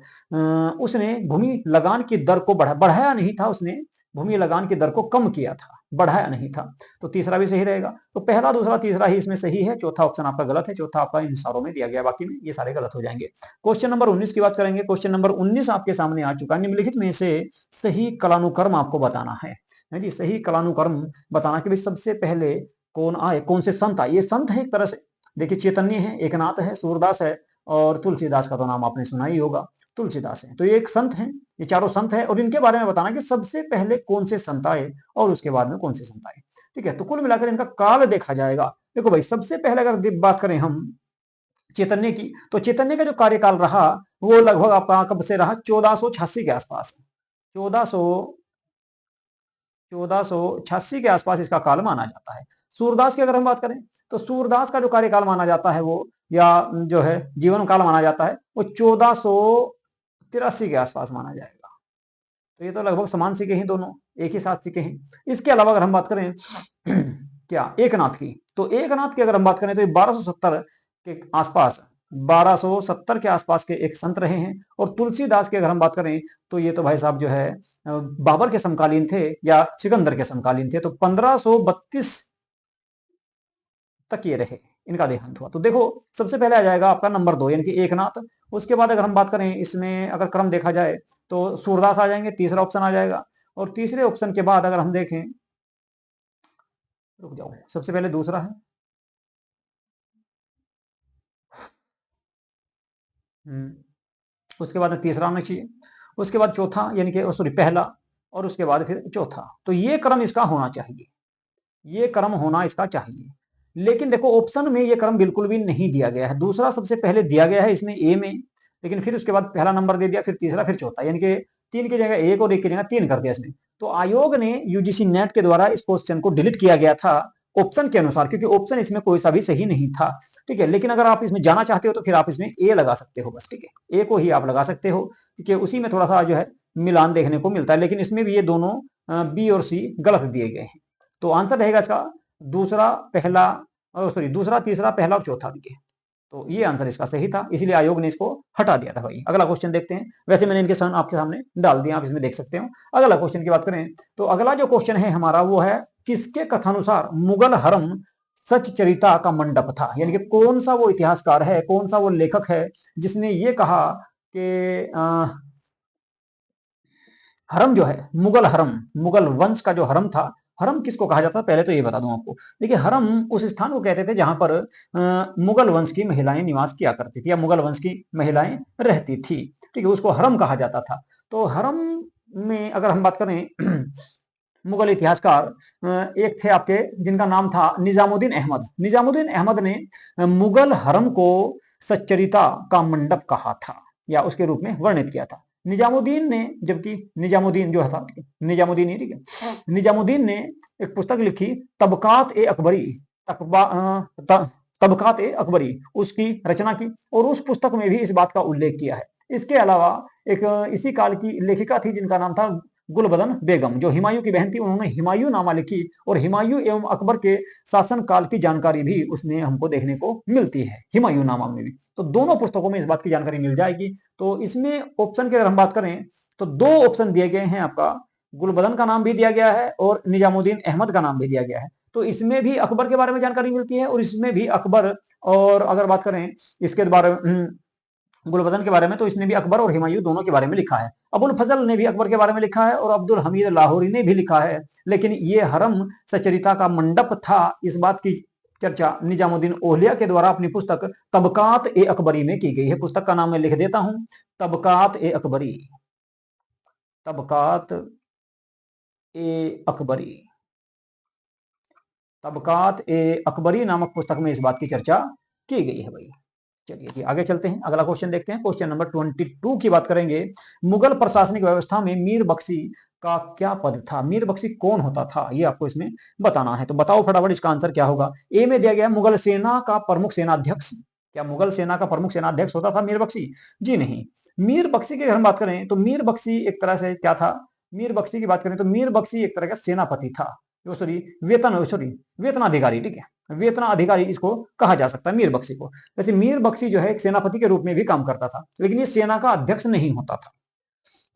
उसने भूमि लगान की दर को बढ़ाया नहीं था, उसने भूमि लगान की दर को कम किया था, बढ़ाया नहीं था। तो तीसरा भी सही रहेगा। तो पहला दूसरा तीसरा ही इसमें सही है, चौथा ऑप्शन आपका गलत है। चौथा आपका इन सारों में दिया गया, बाकी में ये सारे गलत हो जाएंगे। क्वेश्चन नंबर 19 की बात करेंगे। क्वेश्चन नंबर 19 आपके सामने आ चुका है। निम्नलिखित में से सही कलानुक्रम आपको बताना है जी, सही कलानुक्रम बताना कि भाई सबसे पहले कौन आए, कौन से संत आए। ये संत है एक तरह से, देखिए चैतन्य है, एकनाथ है, सूरदास है और तुलसीदास का तो नाम आपने सुना ही होगा, तुलसीदास है। तो ये एक संत हैं, ये चारों संत हैं और इनके बारे में बताना कि सबसे पहले कौन से संत आए और उसके बाद में कौन से संत आए। ठीक है, तो कुल मिलाकर इनका काल देखा जाएगा। देखो भाई, सबसे पहले अगर बात करें हम चैतन्य की, तो चैतन्य का जो कार्यकाल रहा वो लगभग आपका कब से रहा, 1486 के आसपास। 1486 के आसपास इसका काल माना जाता है। सूरदास की अगर हम बात करें तो सूरदास का जो कार्यकाल माना जाता है वो, या जो है जीवन काल माना जाता है, वो 1483 के आसपास माना जाएगा। तो ये तो लगभग समान सिक्के हैं, दोनों एक ही साथ सिक्के हैं। इसके अलावा अगर हम बात करें क्या एकनाथ की, तो एकनाथ की अगर हम बात करें तो 1270 के आसपास, 1270 के आसपास के एक संत रहे हैं। और तुलसीदास की अगर हम बात करें तो ये तो भाई साहब जो है बाबर के समकालीन थे या सिकंदर के समकालीन थे। तो 1532 तक ये रहे, इनका देहांत हुआ। तो देखो सबसे पहले आ जाएगा आपका नंबर 2 यानी कि एकनाथ। उसके बाद अगर हम बात करें इसमें अगर क्रम देखा जाए तो सूरदास आ जाएंगे, तीसरा ऑप्शन आ जाएगा। और तीसरे ऑप्शन के बाद अगर हम देखें, रुक जाओ, सबसे पहले दूसरा है, उसके बाद तीसरा आना चाहिए, उसके बाद चौथा यानी कि सॉरी पहला, और उसके बाद फिर चौथा। तो ये क्रम इसका होना चाहिए, ये क्रम होना इसका चाहिए। लेकिन देखो ऑप्शन में ये क्रम बिल्कुल भी नहीं दिया गया है। दूसरा सबसे पहले दिया गया है इसमें ए में, लेकिन फिर उसके बाद पहला नंबर दे दिया, फिर तीसरा, फिर चौथा, यानी कि 3 की जगह 1 और 1 की जगह 3 कर दिया इसमें। तो आयोग ने यूजीसी नेट के द्वारा इस क्वेश्चन को डिलीट किया गया था ऑप्शन के अनुसार, क्योंकि ऑप्शन इसमें कोई सा भी सही नहीं था। ठीक है, लेकिन अगर आप इसमें जाना चाहते हो तो फिर आप इसमें ए लगा सकते हो बस। ठीक है, ए को ही आप लगा सकते हो क्योंकि उसी में थोड़ा सा जो है मिलान देखने को मिलता है। लेकिन इसमें भी ये दोनों बी और सी गलत दिए गए हैं। तो आंसर रहेगा इसका दूसरा, पहला, सॉरी दूसरा, तीसरा, पहला और चौथा भी है। तो ये आंसर इसका सही था, इसलिए आयोग ने इसको हटा दिया था भाई। अगला क्वेश्चन देखते हैं। वैसे मैंने इनके सन आपके सामने डाल दिए, आप इसमें देख सकते हो। अगला क्वेश्चन की बात करें तो अगला जो क्वेश्चन है हमारा वो है, किसके कथानुसार मुगल हरम सच्चरिता का मंडप था? यानी कि कौन सा वो इतिहासकार है, कौन सा वो लेखक है जिसने ये कहा कि हरम जो है, मुगल हरम, मुगल वंश का जो हरम था, हरम किसको कहा जाता है पहले तो ये बता दूं आपको। देखिए हरम उस स्थान को कहते थे जहां पर मुगल वंश की महिलाएं निवास किया करती थी या मुगल वंश की महिलाएं रहती थी। ठीक है, उसको हरम कहा जाता था। तो हरम में अगर हम बात करें मुगल इतिहासकार एक थे आपके जिनका नाम था निजामुद्दीन अहमद। निजामुद्दीन अहमद ने मुगल हरम को सच्चरिता का मंडप कहा था या उसके रूप में वर्णित किया था। निजामुद्दीन ने, जबकि निजामुद्दीन जो था, निजामुद्दीन ही, ठीक है, निजामुद्दीन ने एक पुस्तक लिखी तबकात ए अकबरी, तबकात ए अकबरी, उसकी रचना की और उस पुस्तक में भी इस बात का उल्लेख किया है। इसके अलावा एक इसी काल की लेखिका थी जिनका नाम था गुलबदन बेगम, जो हुमायूं की बहन थी, उन्होंने हुमायूं नामा लिखी और हुमायूं एवं अकबर के शासन काल की जानकारी भी उसमें हमको देखने को मिलती है, हुमायूं नामा में भी। तो दोनों पुस्तकों में इस बात की जानकारी मिल जाएगी। तो इसमें ऑप्शन की अगर हम बात करें तो दो ऑप्शन दिए गए हैं, आपका गुलबदन का नाम भी दिया गया है और निजामुद्दीन अहमद का नाम भी दिया गया है। तो इसमें भी अकबर के बारे में जानकारी मिलती है और इसमें भी अकबर, और अगर बात करें इसके बारे में गुलबदन के बारे में, तो इसने भी अकबर और हुमायूं दोनों के बारे में लिखा है। अबुल फजल ने भी अकबर के बारे में लिखा है और अब्दुल हमीद लाहौरी ने भी लिखा है, लेकिन ये हरम सचरिता का मंडप था, इस बात की चर्चा निजामुद्दीन ओलिया के द्वारा अपनी पुस्तक तबकात ए अकबरी में की गई है। पुस्तक का नाम मैं लिख देता हूं, तबकात ए अकबरी, तबकात ए अकबरी, तबकात ए अकबरी नामक पुस्तक में इस बात की चर्चा की गई है भाई। चलिए जी आगे चलते हैं, अगला क्वेश्चन देखते हैं। क्वेश्चन नंबर 22 की बात करेंगे। मुगल प्रशासनिक व्यवस्था में मीर बख्शी का क्या पद था? मीर बख्शी कौन होता था, ये आपको इसमें बताना है। तो बताओ फटाफट इसका आंसर क्या होगा। ए में दिया गया मुगल सेना का प्रमुख सेनाध्यक्ष। क्या मुगल सेना का प्रमुख सेनाध्यक्ष होता था मीर बख्शी? जी नहीं। मीर बख्शी की अगर हम बात करें तो मीर बख्शी एक तरह से क्या था, मीर बख्शी की बात करें तो मीर बख्शी एक तरह का सेनापति था, सॉरी वेतनाधिकारी, ठीक है, वेतनाधिकारी इसको कहा जा सकता है मीर बख्शी को। वैसे मीर बख्शी जो है एक सेनापति के रूप में भी काम करता था, लेकिन ये सेना का अध्यक्ष नहीं होता था।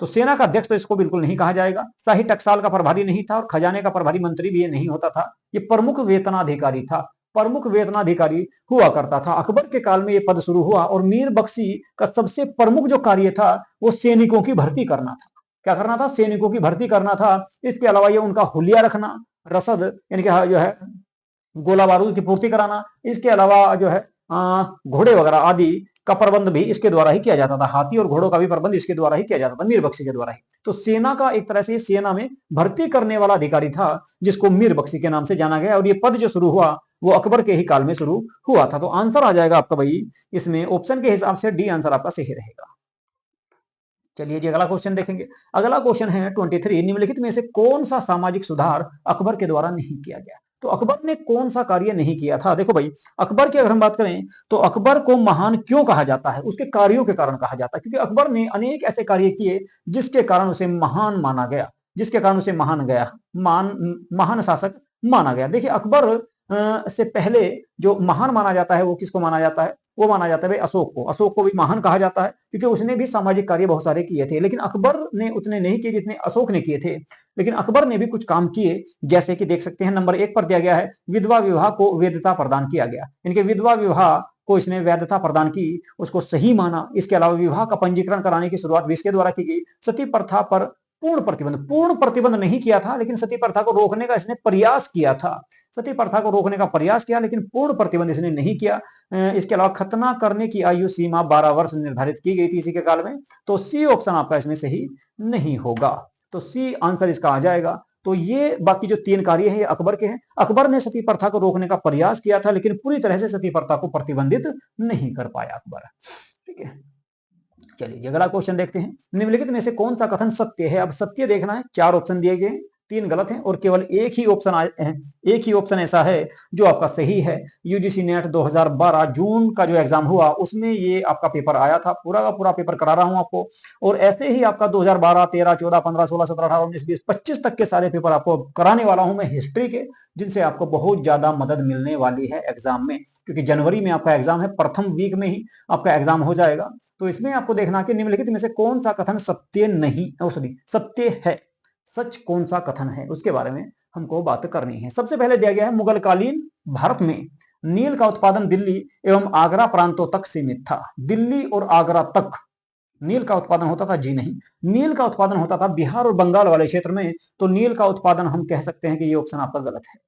तो सेना का अध्यक्ष तो इसको बिल्कुल नहीं कहा जाएगा। शाही टकसाल का प्रभारी नहीं था और खजाने का प्रभारी मंत्री भी ये नहीं होता था। ये प्रमुख वेतनाधिकारी था, प्रमुख वेतनाधिकारी हुआ करता था। अकबर के काल में ये पद शुरू हुआ और मीर बख्शी का सबसे प्रमुख जो कार्य था वो सैनिकों की भर्ती करना था। क्या करना था? सैनिकों की भर्ती करना था। इसके अलावा ये उनका हुलिया रखना, रसद यानी कि जो है गोला बारूद की पूर्ति कराना, इसके अलावा जो है घोड़े वगैरह आदि का प्रबंध भी इसके द्वारा ही किया जाता था। हाथी और घोड़ों का भी प्रबंध इसके द्वारा ही किया जाता था, मीर बख्शी के द्वारा ही। तो सेना का एक तरह से सेना में भर्ती करने वाला अधिकारी था जिसको मीर बख्शी के नाम से जाना गया, और ये पद जो शुरू हुआ वो अकबर के ही काल में शुरू हुआ था। तो आंसर आ जाएगा आपका भाई इसमें ऑप्शन के हिसाब से डी आंसर आपका सही रहेगा। चलिए जी अगला क्वेश्चन देखेंगे। अगला क्वेश्चन है 23, निम्नलिखित में से कौन सा सामाजिक सुधार अकबर के द्वारा नहीं किया गया? तो अकबर ने कौन सा कार्य नहीं किया था? देखो भाई, अकबर की अगर हम बात करें तो अकबर को महान क्यों कहा जाता है? उसके कार्यों के कारण कहा जाता है, क्योंकि अकबर ने अनेक ऐसे कार्य किए जिसके कारण उसे महान माना गया, जिसके कारण उसे महान शासक माना गया। देखिए अकबर से पहले जो महान माना जाता है वो किसको माना जाता है? वो माना जाता है भाई अशोक को। अशोक को भी महान कहा जाता है क्योंकि उसने भी सामाजिक कार्य बहुत सारे किए थे, लेकिन अकबर ने उतने नहीं किए जितने अशोक ने किए थे। लेकिन अकबर ने भी कुछ काम किए, जैसे कि देख सकते हैं नंबर 1 पर दिया गया है, विधवा विवाह को वैधता प्रदान किया गया। इनके विधवा विवाह को इसने वैधता प्रदान की, उसको सही माना। इसके अलावा विवाह का पंजीकरण कराने की शुरुआत भी इसके द्वारा की गई। सती प्रथा पर पूर्ण प्रतिबंध नहीं किया था, लेकिन सती प्रथा को रोकने का इसने प्रयास किया था। सती प्रथा को रोकने का प्रयास किया, लेकिन पूर्ण प्रतिबंध इसने नहीं किया। इसके अलावा खतना करने की आयु सीमा 12 वर्ष निर्धारित की गई थी इसी के काल में। तो सी ऑप्शन आपका इसमें सही नहीं होगा। तो सी आंसर इसका आ जाएगा। तो ये बाकी जो 3 कार्य हैं ये अकबर के हैं। अकबर ने सती प्रथा को रोकने का प्रयास किया था, लेकिन पूरी तरह से सती प्रथा को प्रतिबंधित नहीं कर पाया अकबर, ठीक है। चलिए अगला क्वेश्चन देखते हैं। निम्नलिखित में से कौन सा कथन सत्य है? अब सत्य देखना है, 4 ऑप्शन दिए गए, 3 गलत हैं और केवल एक ही ऑप्शन ऐसा है जो आपका सही है। यूजीसी नेट 2012 जून का जो एग्जाम हुआ उसमें ये आपका पेपर आया था, पूरा का पूरा पेपर करा रहा हूं आपको। और ऐसे ही आपका 2012, 13, 14, 15, 16, 17, 18, 19, 20, 25 तक के सारे पेपर आपको कराने वाला हूं मैं हिस्ट्री के, जिनसे आपको बहुत ज्यादा मदद मिलने वाली है एग्जाम में, क्योंकि जनवरी में आपका एग्जाम है, प्रथम वीक में ही आपका एग्जाम हो जाएगा। तो इसमें आपको देखना कि निम्नलिखित में से कौन सा कथन सत्य नहीं, सत्य है, सच कौन सा कथन है, उसके बारे में हमको बात करनी है। सबसे पहले दिया गया है मुगलकालीन भारत में नील का उत्पादन दिल्ली एवं आगरा प्रांतों तक सीमित था। दिल्ली और आगरा तक नील का उत्पादन होता था? जी नहीं, नील का उत्पादन होता था बिहार और बंगाल वाले क्षेत्र में। तो नील का उत्पादन हम कह सकते हैं कि ये ऑप्शन आपका गलत है।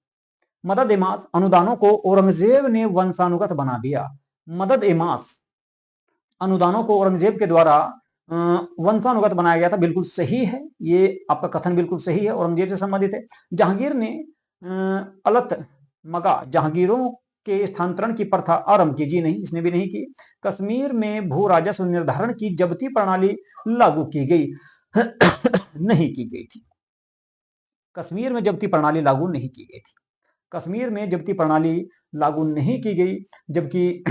मदद एमास अनुदानों को औरंगजेब ने वंशानुगत बना दिया। मदद एमास अनुदानों को औरंगजेब के द्वारा वंशानुगत बनाया गया था, बिल्कुल सही है, ये आपका कथन बिल्कुल सही है, औरंगजेब से संबंधित है। जहांगीर ने अलत मगा जहांगीरों के स्थानांतरण की प्रथा आरंभ की? जी नहीं, इसने भी नहीं की। कश्मीर में भू राजस्व निर्धारण की जब्ती प्रणाली लागू की गई? नहीं की गई थी। कश्मीर में जब्ती प्रणाली लागू नहीं की गई थी। कश्मीर में जब्ती प्रणाली लागू नहीं की गई, जबकि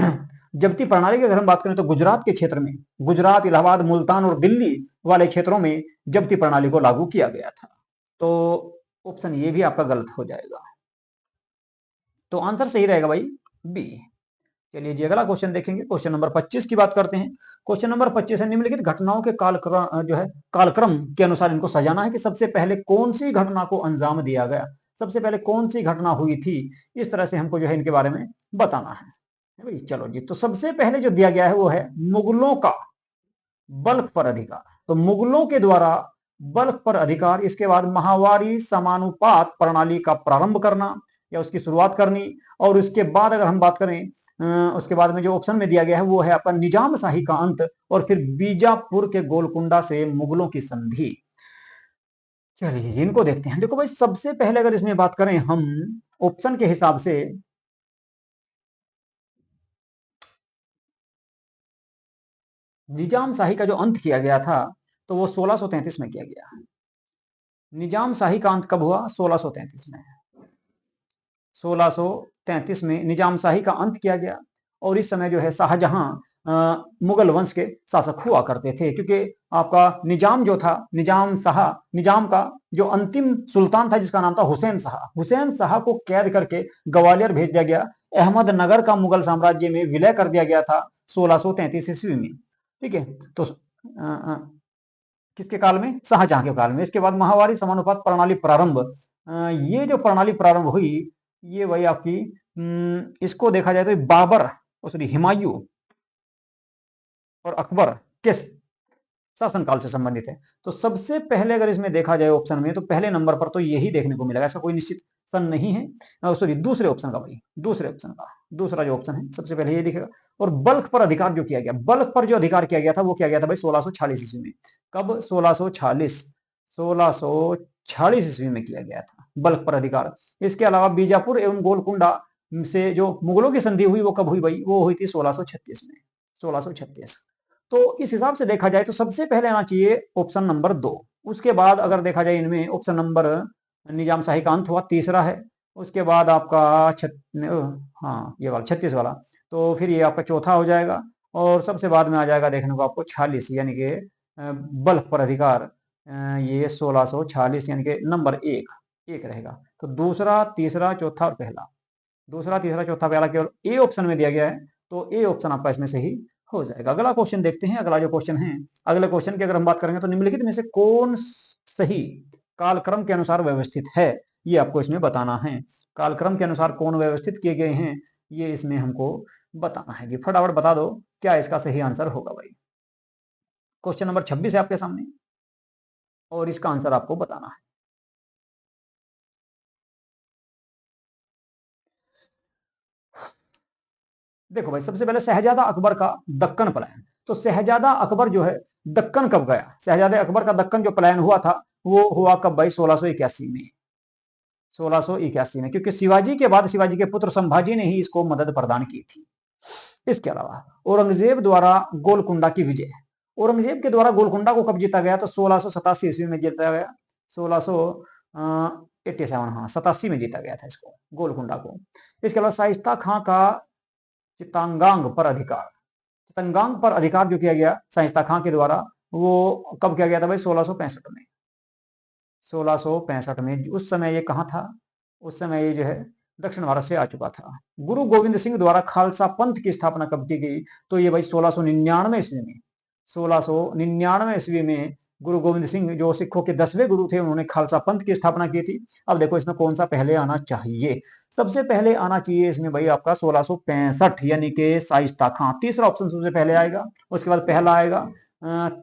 जब्ती प्रणाली की अगर हम बात करें तो गुजरात के क्षेत्र में, गुजरात, इलाहाबाद, मुल्तान और दिल्ली वाले क्षेत्रों में जब्ती प्रणाली को लागू किया गया था। तो ऑप्शन ये भी आपका गलत हो जाएगा। तो आंसर सही रहेगा भाई बी। चलिए जी अगला क्वेश्चन देखेंगे। क्वेश्चन नंबर 25 की बात करते हैं। क्वेश्चन नंबर 25 है, निम्नलिखित घटनाओं के कालक्रम जो है कालक्रम के अनुसार इनको सजाना है कि सबसे पहले कौन सी घटना को अंजाम दिया गया, सबसे पहले कौन सी घटना हुई थी, इस तरह से हमको जो है इनके बारे में बताना है भाई। चलो जी, तो सबसे पहले जो दिया गया है वो है मुगलों का बल्ख पर अधिकार। तो मुगलों के द्वारा बल्ख पर अधिकार, इसके बाद माहवारी समानुपात प्रणाली का प्रारंभ करना या उसकी शुरुआत करनी, और उसके बाद अगर हम बात करें उसके बाद में जो ऑप्शन में दिया गया है वो है आपका निजाम शाही का अंत, और फिर बीजापुर के गोलकुंडा से मुगलों की संधि। चलिए जी इनको देखते हैं। देखो भाई सबसे पहले अगर इसमें बात करें हम ऑप्शन के हिसाब से, निजाम शाही का जो अंत किया गया था तो वो 1633 में किया गया। निजाम शाही का अंत कब हुआ? 1633 में। 1633 में निजाम शाही का अंत किया गया, और इस समय जो है शाहजहां मुगल वंश के शासक हुआ करते थे, क्योंकि आपका निजाम जो था, निजाम शाह, निजाम का जो अंतिम सुल्तान था जिसका नाम था हुसैन शाह, हुसैन शाह को कैद करके ग्वालियर भेज दिया गया। अहमदनगर का मुगल साम्राज्य में विलय कर दिया गया था 1633 ईस्वी में। ठीक है, तो किसके काल में? शाहजहां के काल में। इसके बाद माहवारी समानुपात प्रणाली प्रारंभ, ये जो प्रणाली प्रारंभ हुई ये वही आपकी इसको देखा जाए तो बाबर, सॉरी हुमायूं और अकबर के शासनकाल से संबंधित है। तो सबसे पहले अगर इसमें देखा जाए ऑप्शन में तो पहले नंबर पर तो यही देखने को मिलेगा, ऐसा कोई निश्चित सन नहीं है। सॉरी दूसरे ऑप्शन का भाई, दूसरे ऑप्शन का दूसरा जो ऑप्शन है सबसे पहले ये दिखेगा। और बल्ख पर अधिकार जो किया गया, बल्ख पर जो अधिकार किया गया था वो किया गया था भाई 1646 ईस्वी में। कब? 1646 ईस्वी में किया गया था बल्ख पर अधिकार। इसके अलावा बीजापुर एवं गोलकुंडा से जो मुगलों की संधि हुई वो कब हुई भाई? वो हुई थी 1636 में, 1636। तो इस हिसाब से देखा जाए तो सबसे पहले आना चाहिए ऑप्शन नंबर 2। उसके बाद अगर देखा जाए इनमें ऑप्शन नंबर, निजाम शाही का अंत हुआ, तीसरा है। उसके बाद आपका हाँ ये वाला 36 वाला, तो फिर ये आपका चौथा हो जाएगा। और सबसे बाद में आ जाएगा देखने को आपको 46, यानी कि बल्ख पर अधिकार, ये 1646 यानी कि नंबर एक रहेगा। तो दूसरा, तीसरा, चौथा और पहला, दूसरा, तीसरा, चौथा, पहला केवल ए ऑप्शन में दिया गया है, तो ए ऑप्शन आपका इसमें सही हो जाएगा। अगला क्वेश्चन देखते हैं। अगला जो क्वेश्चन है, अगले क्वेश्चन की अगर हम बात करेंगे तो निम्नलिखित में से कौन सही कालक्रम के अनुसार व्यवस्थित है, ये आपको इसमें बताना है। कालक्रम के अनुसार कौन व्यवस्थित किए गए हैं ये इसमें हमको बताना है कि फटाफट बता दो क्या इसका सही आंसर होगा भाई। क्वेश्चन नंबर 26 है आपके सामने और इसका आंसर आपको बताना है। देखो भाई सबसे पहले शहजादा अकबर का दक्कन पलायन। तो शहजादा अकबर जो है दक्कन कब गया? शहजादे अकबर का दक्कन जो पलायन हुआ था वो हुआ कब भाई? 1681 में, 1681 में, क्योंकि शिवाजी के बाद शिवाजी के पुत्र संभाजी ने ही इसको मदद प्रदान की थी। इसके अलावा औरंगजेब द्वारा गोलकुंडा की विजय, औरंगजेब के द्वारा गोलकुंडा को कब जीता गया? तो 1687 ईस्वी में जीता गया। 1687, हाँ 87 में जीता गया था इसको, गोलकुंडा को। इसके अलावा शाइस्ता खां का चित्तांगांग पर अधिकार, चित्तांगांग पर अधिकार जो किया गया शाइस्ता खां के द्वारा वो कब किया गया था भाई? 1665 में, 1665 में। उस समय ये कहाँ था? उस समय ये जो है दक्षिण भारत से आ चुका था। गुरु गोविंद सिंह द्वारा खालसा पंथ की स्थापना कब की गई? तो ये भाई 1699 ईस्वी में, 1699 ईस्वी में गुरु गोविंद सिंह जो सिखों के 10वें गुरु थे उन्होंने खालसा पंथ की स्थापना की थी। अब देखो इसमें कौन सा पहले आना चाहिए? सबसे पहले आना चाहिए इसमें भाई आपका 1665 यानी कि शाइस्ता खां, तीसरा ऑप्शन सबसे पहले आएगा। उसके बाद पहला आएगा,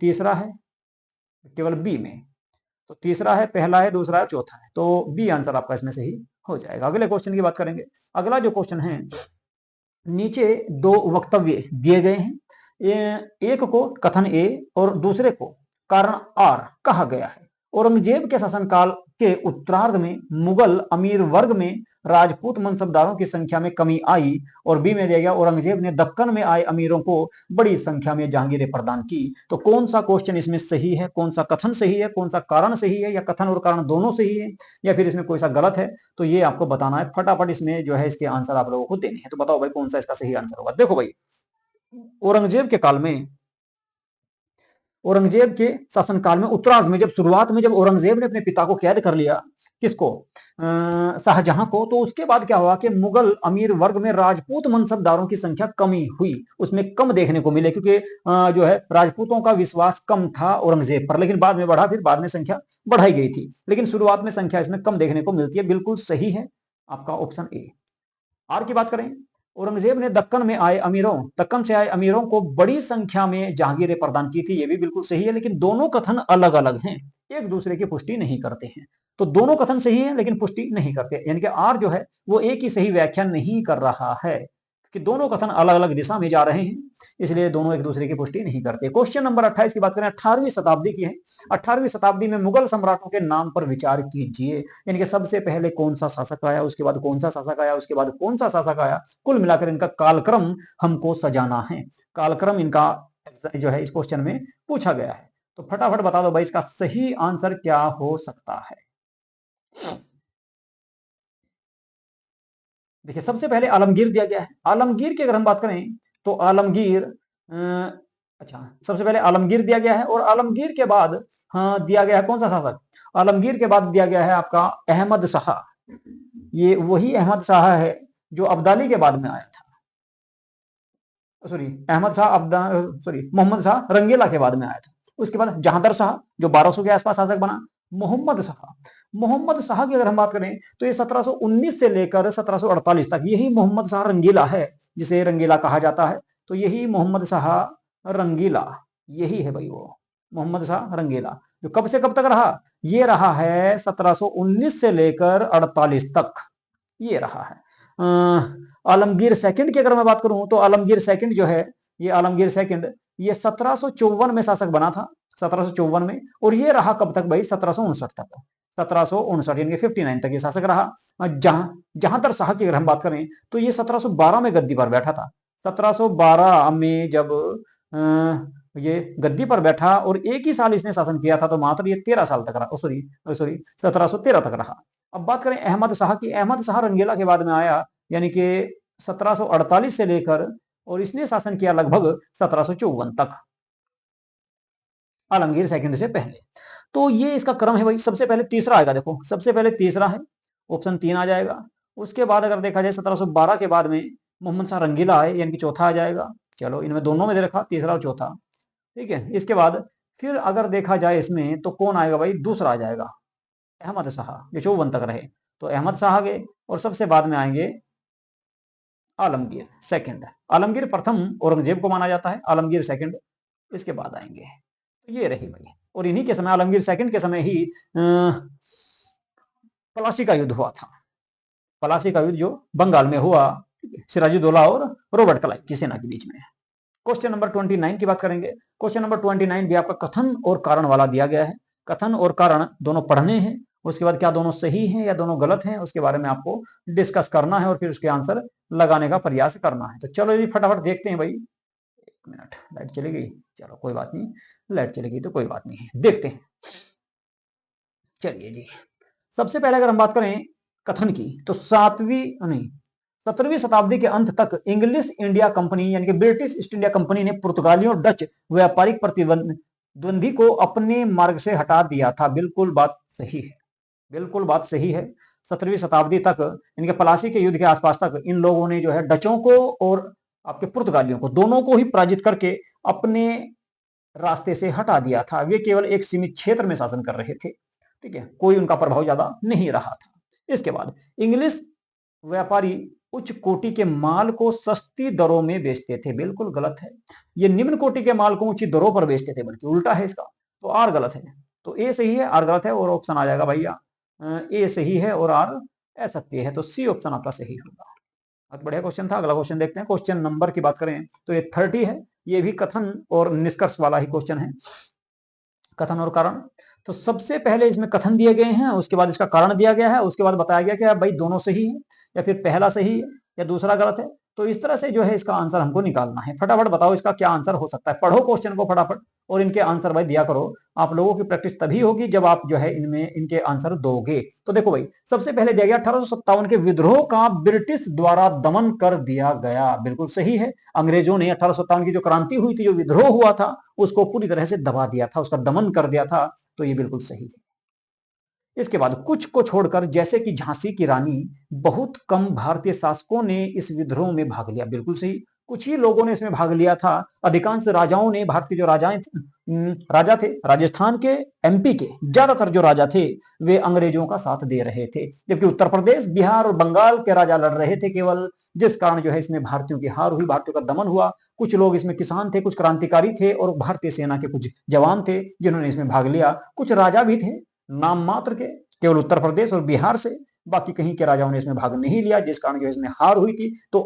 तीसरा है केवल बी में, तो तीसरा है, पहला है, दूसरा है, चौथा है, तो बी आंसर आपका इसमें सही हो जाएगा। अगले क्वेश्चन की बात करेंगे। अगला जो क्वेश्चन है, नीचे दो वक्तव्य दिए गए हैं, एक को कथन ए और दूसरे को कारण आर कहा गया है, औरंगजेब के शासनकाल के उत्तरार्ध में मुगल अमीर वर्ग में राजपूत मनसबदारों की संख्या में कमी आई। और बी में दिया गया औरंगजेब ने दक्कन में आए अमीरों को बड़ी संख्या में जहांगीरें प्रदान की। तो कौन सा क्वेश्चन इसमें सही है, कौन सा कथन सही है, कौन सा कारण सही है, या कथन और कारण दोनों सही है, या फिर इसमें कोई सा गलत है, तो ये आपको बताना है। फटाफट इसमें जो है इसके आंसर आप लोगों को देने हैं। तो बताओ भाई कौन सा इसका सही आंसर होगा। देखो भाई, औरंगजेब के काल में, औरंगजेब के शासनकाल में उत्तरार्ध में, जब शुरुआत में जब औरंगजेब ने अपने पिता को कैद कर लिया, किसको, शाहजहां को, तो उसके बाद क्या हुआ कि मुगल अमीर वर्ग में राजपूत मनसबदारों की संख्या कमी हुई, उसमें कम देखने को मिले, क्योंकि जो है राजपूतों का विश्वास कम था औरंगजेब पर, लेकिन बाद में बढ़ा, फिर बाद में संख्या बढ़ाई गई थी, लेकिन शुरुआत में संख्या इसमें कम देखने को मिलती है। बिल्कुल सही है आपका ऑप्शन ए। आर की बात करें, औरंगजेब ने दक्कन में आए अमीरों, दक्कन से आए अमीरों को बड़ी संख्या में जहांगीरें प्रदान की थी, ये भी बिल्कुल सही है, लेकिन दोनों कथन अलग अलग हैं, एक दूसरे की पुष्टि नहीं करते हैं। तो दोनों कथन सही है लेकिन पुष्टि नहीं करते, यानी कि आर जो है वो एक ही सही व्याख्या नहीं कर रहा है, कि दोनों कथन अलग अलग दिशा में जा रहे हैं, इसलिए दोनों एक दूसरे की पुष्टि नहीं करते। क्वेश्चन नंबर 28 की बात करें, 18वीं शताब्दी की है। 18वीं शताब्दी में मुगल सम्राटों के नाम पर विचार कीजिए, यानी कि सबसे पहले कौन सा शासक आया, उसके बाद कौन सा शासक आया, उसके बाद कौन सा शासक आया, कुल मिलाकर इनका कालक्रम हमको सजाना है। कालक्रम इनका जो है इस क्वेश्चन में पूछा गया है। तो फटाफट बता दो भाई इसका सही आंसर क्या हो सकता है। देखिए, सबसे पहले आलमगीर दिया गया है। आलमगीर की अगर हम बात करें तो आलमगीर, अच्छा, सबसे पहले आलमगीर दिया गया है, और आलमगीर के बाद हाँ दिया गया है कौन सा शासक, आलमगीर के बाद दिया गया है आपका अहमद शाह। ये वही अहमद शाह है जो अब्दाली के बाद में आया था, सॉरी अहमद शाह अब्दा सॉरी मोहम्मद शाह रंगीला के बाद में आया था। उसके बाद जहांदर शाह जो 1200 के आसपास शासक बना। मोहम्मद शाह, मोहम्मद शाह की अगर हम बात करें तो ये 1719 से लेकर 1748 तक यही मोहम्मद शाह रंगीला है, जिसे रंगीला कहा जाता है। तो यही मोहम्मद शाह रंगीला, यही है भाई वो मोहम्मद शाह रंगीला, जो कब से कब तक रहा, ये रहा है 1719 से लेकर 48 तक, ये रहा है। आलमगीर सेकंड की अगर मैं बात करूं तो आलमगीर सेकंड जो है, ये आलमगीर सेकंड ये 1754 में शासक बना था, 1754 में, और ये रहा कब तक भाई, 1759 तक, 1759 यानी 59 तक ये शासक रहा। जहांदर शाह की अगर हम बात करें तो ये 1712 में गद्दी पर बैठा था। 1712 में जब ये गद्दी पर बैठा और एक ही साल इसने शासन किया था, तो मात्र ये 13 साल तक रहा, सॉरी 1713 तक रहा। अब बात करें अहमद शाह की, अहमद शाह रंगीला के बाद में आया, यानी कि 1748 से लेकर, और इसने शासन किया लगभग 1754 तक, आलमगीर सेकंड से पहले। तो ये इसका क्रम है भाई। सबसे पहले तीसरा आएगा, देखो सबसे पहले तीसरा है, ऑप्शन 3 आ जाएगा। उसके बाद अगर देखा जाए 1712 के बाद में मोहम्मद शाह रंगीला आए, यानी कि चौथा आ जाएगा। चलो इनमें दोनों में दे रखा तीसरा और चौथा, ठीक है। इसके बाद फिर अगर देखा जाए इसमें तो कौन आएगा भाई, दूसरा आ जाएगा अहमद शाह, जो 54 तक रहे। तो अहमद शाह आगे, और सबसे बाद में आएंगे आलमगीर सेकंड। आलमगीर प्रथम औरंगजेब को माना जाता है, आलमगीर सेकंड इसके बाद आएंगे। तो ये रही भाई, और इन्हीं के समय, आलमगीर सेकंड के समय ही पलासी का युद्ध हुआ था। पलासी का युद्ध जो बंगाल में हुआ, सिराजुद्दौला और रॉबर्ट क्लाइव की सेना के बीच में। क्वेश्चन नंबर 29 की बात करेंगे। क्वेश्चन नंबर 29 भी आपका कथन और कारण वाला दिया गया है। कथन और कारण दोनों पढ़ने हैं, उसके बाद क्या दोनों सही हैं या दोनों गलत हैं, उसके बारे में आपको डिस्कस करना है और फिर उसके आंसर लगाने का प्रयास करना है। तो चलो जी फटाफट देखते हैं भाई। एक मिनट, लाइट चली गई, चलो कोई बात नहीं, लाइट चली गई तो कोई बात नहीं है, देखते हैं। चलिए जी, सबसे पहले अगर हम बात करें कथन की, तो 17वीं शताब्दी के अंत तक इंग्लिश इंडिया कंपनी यानी कि ब्रिटिश ईस्ट इंडिया कंपनी ने पुर्तगालियों डच व्यापारिक प्रतिद्वंदी को अपने मार्ग से हटा दिया था। बिल्कुल बात सही है, बिल्कुल बात सही है। 17वीं शताब्दी तक, इनके पलासी के युद्ध के आसपास तक, इन लोगों ने जो है डचों को और आपके पुर्तगालियों को, दोनों को ही पराजित करके अपने रास्ते से हटा दिया था। वे केवल एक सीमित क्षेत्र में शासन कर रहे थे, ठीक है, कोई उनका प्रभाव ज्यादा नहीं रहा था। इसके बाद इंग्लिश व्यापारी उच्च कोटि के माल को सस्ती दरों में बेचते थे। बिल्कुल गलत है, ये निम्न कोटि के माल को ऊंची दरों पर बेचते थे, बल्कि उल्टा है इसका। तो आर गलत है, तो ए सही है, आर गलत है, और ऑप्शन आ जाएगा भैया ए सही है और आर असत्य है। तो सी ऑप्शन आपका सही होगा। बहुत बढ़िया क्वेश्चन था। अगला क्वेश्चन देखते हैं। क्वेश्चन नंबर की बात करें तो ये 30 है, ये भी कथन और निष्कर्ष वाला ही क्वेश्चन है, कथन और कारण। तो सबसे पहले इसमें कथन दिए गए हैं, उसके बाद इसका कारण दिया गया है, उसके बाद बताया गया कि भाई दोनों सही है या फिर पहला सही है या दूसरा गलत है। तो इस तरह से जो है इसका आंसर हमको निकालना है। फटाफट बताओ इसका क्या आंसर हो सकता है। पढ़ो क्वेश्चन को फटाफट और इनके आंसर भाई दिया करो। आप लोगों की प्रैक्टिस तभी होगी जब आप जो है इनमें इनके आंसर दोगे। तो देखो भाई, सबसे पहले दिया गया 1857 के विद्रोह का ब्रिटिश द्वारा दमन कर दिया गया। बिल्कुल सही है। अंग्रेजों ने 1857 की जो क्रांति हुई थी, जो विद्रोह हुआ था, उसको पूरी तरह से दबा दिया था, उसका दमन कर दिया था। तो ये बिल्कुल सही है। इसके बाद कुछ को छोड़कर, जैसे कि झांसी की रानी, बहुत कम भारतीय शासकों ने इस विद्रोह में भाग लिया। बिल्कुल सही। कुछ ही लोगों ने इसमें भाग लिया था। अधिकांश राजाओं ने, भारत के जो राजा थे, राजस्थान के, एमपी के ज्यादातर जो राजा थे वे अंग्रेजों का साथ दे रहे थे, जबकि उत्तर प्रदेश, बिहार और बंगाल के राजा लड़ रहे थे केवल, जिस कारण जो है इसमें भारतीयों की हार हुई, भारतीयों का दमन हुआ। कुछ लोग इसमें किसान थे, कुछ क्रांतिकारी थे और भारतीय सेना के कुछ जवान थे जिन्होंने इसमें भाग लिया। कुछ राजा भी थे नाम मात्र के, केवल उत्तर प्रदेश और बिहार से, बाकी कहीं के राजाओं ने इसमें भाग नहीं लिया, जिस कारण जो इसमें हार हुई थी। तो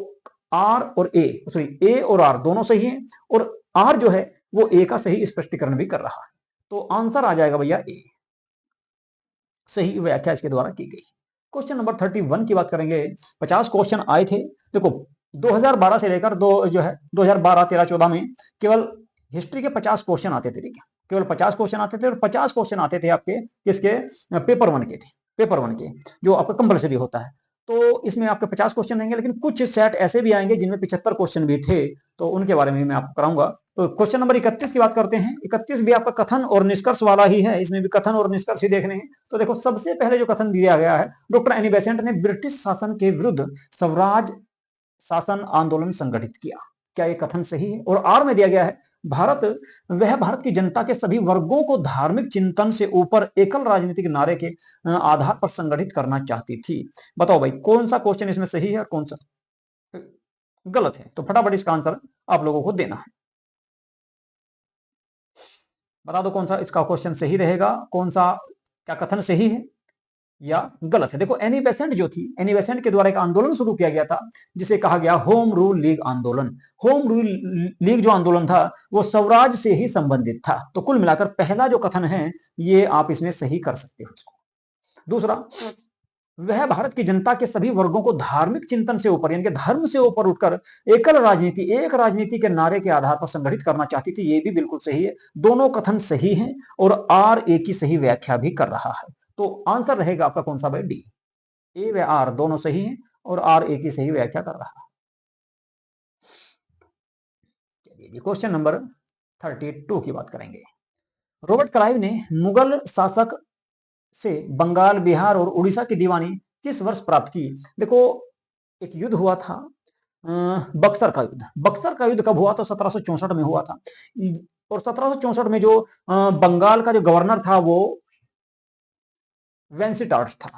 आर और ए, सॉरी, ए और आर दोनों सही हैं, और आर जो है वो ए का सही स्पष्टीकरण भी कर रहा है। तो आंसर आ जाएगा भैया ए, सही व्याख्या इसके द्वारा की गई। क्वेश्चन नंबर 31 की बात करेंगे। 50 क्वेश्चन आए थे। देखो 2012 से लेकर दो जो है 2012, 13, 14 में केवल हिस्ट्री के 50 क्वेश्चन आते थे। ठीक है, केवल 50 क्वेश्चन आते थे, और 50 क्वेश्चन आते थे आपके किसके, पेपर वन के थे, पेपर वन के, जो आपका कंपलसरी होता है। तो इसमें आपके 50 क्वेश्चन रहेंगे, लेकिन कुछ सेट ऐसे भी आएंगे जिनमें 75 क्वेश्चन भी थे, तो उनके बारे में मैं आपको कराऊंगा। तो क्वेश्चन नंबर 31 की बात करते हैं। 31 भी आपका कथन और निष्कर्ष वाला ही है, इसमें भी कथन और निष्कर्ष ही देखने हैं। तो देखो सबसे पहले जो कथन दिया गया है, डॉक्टर एनी बेसेंट ने ब्रिटिश शासन के विरुद्ध स्वराज शासन आंदोलन संगठित किया। क्या यह कथन सही है? और आर में दिया गया है, भारत की जनता के सभी वर्गों को धार्मिक चिंतन से ऊपर एकल राजनीतिक नारे के आधार पर संगठित करना चाहती थी। बताओ भाई कौन सा क्वेश्चन इसमें सही है और कौन सा गलत है। तो फटाफट इसका आंसर आप लोगों को देना है। बता दो कौन सा इसका क्वेश्चन सही रहेगा, कौन सा, क्या कथन सही है या गलत है। देखो एनी बेसेंट जो थी, एनी बेसेंट के द्वारा एक आंदोलन शुरू किया गया था जिसे कहा गया होम रूल लीग आंदोलन। होम रूल लीग जो आंदोलन था वो स्वराज से ही संबंधित था। तो कुल मिलाकर पहला जो कथन है ये आप इसमें सही कर सकते हो इसको। दूसरा, वह भारत की जनता के सभी वर्गों को धार्मिक चिंतन से ऊपर, यानी कि धर्म से ऊपर उठकर एकल राजनीति, एक राजनीति के नारे के आधार पर संगठित करना चाहती थी। ये भी बिल्कुल सही है। दोनों कथन सही हैं और आर ए की सही व्याख्या भी कर रहा है। तो आंसर रहेगा आपका कौन सा भाई, डी। ए व आर दोनों सही हैं और आर ए की सही व्याख्या कर रहा है। चलिए जी, क्वेश्चन नंबर 32 की बात करेंगे। रॉबर्ट क्लाइव ने मुगल शासक से बंगाल, बिहार और उड़ीसा की दीवानी किस वर्ष प्राप्त की? देखो एक युद्ध हुआ था, बक्सर का युद्ध। बक्सर का युद्ध कब हुआ? तो 1764 में हुआ था। और 1764 में जो बंगाल का जो गवर्नर था वो वेंसीटार्ट था।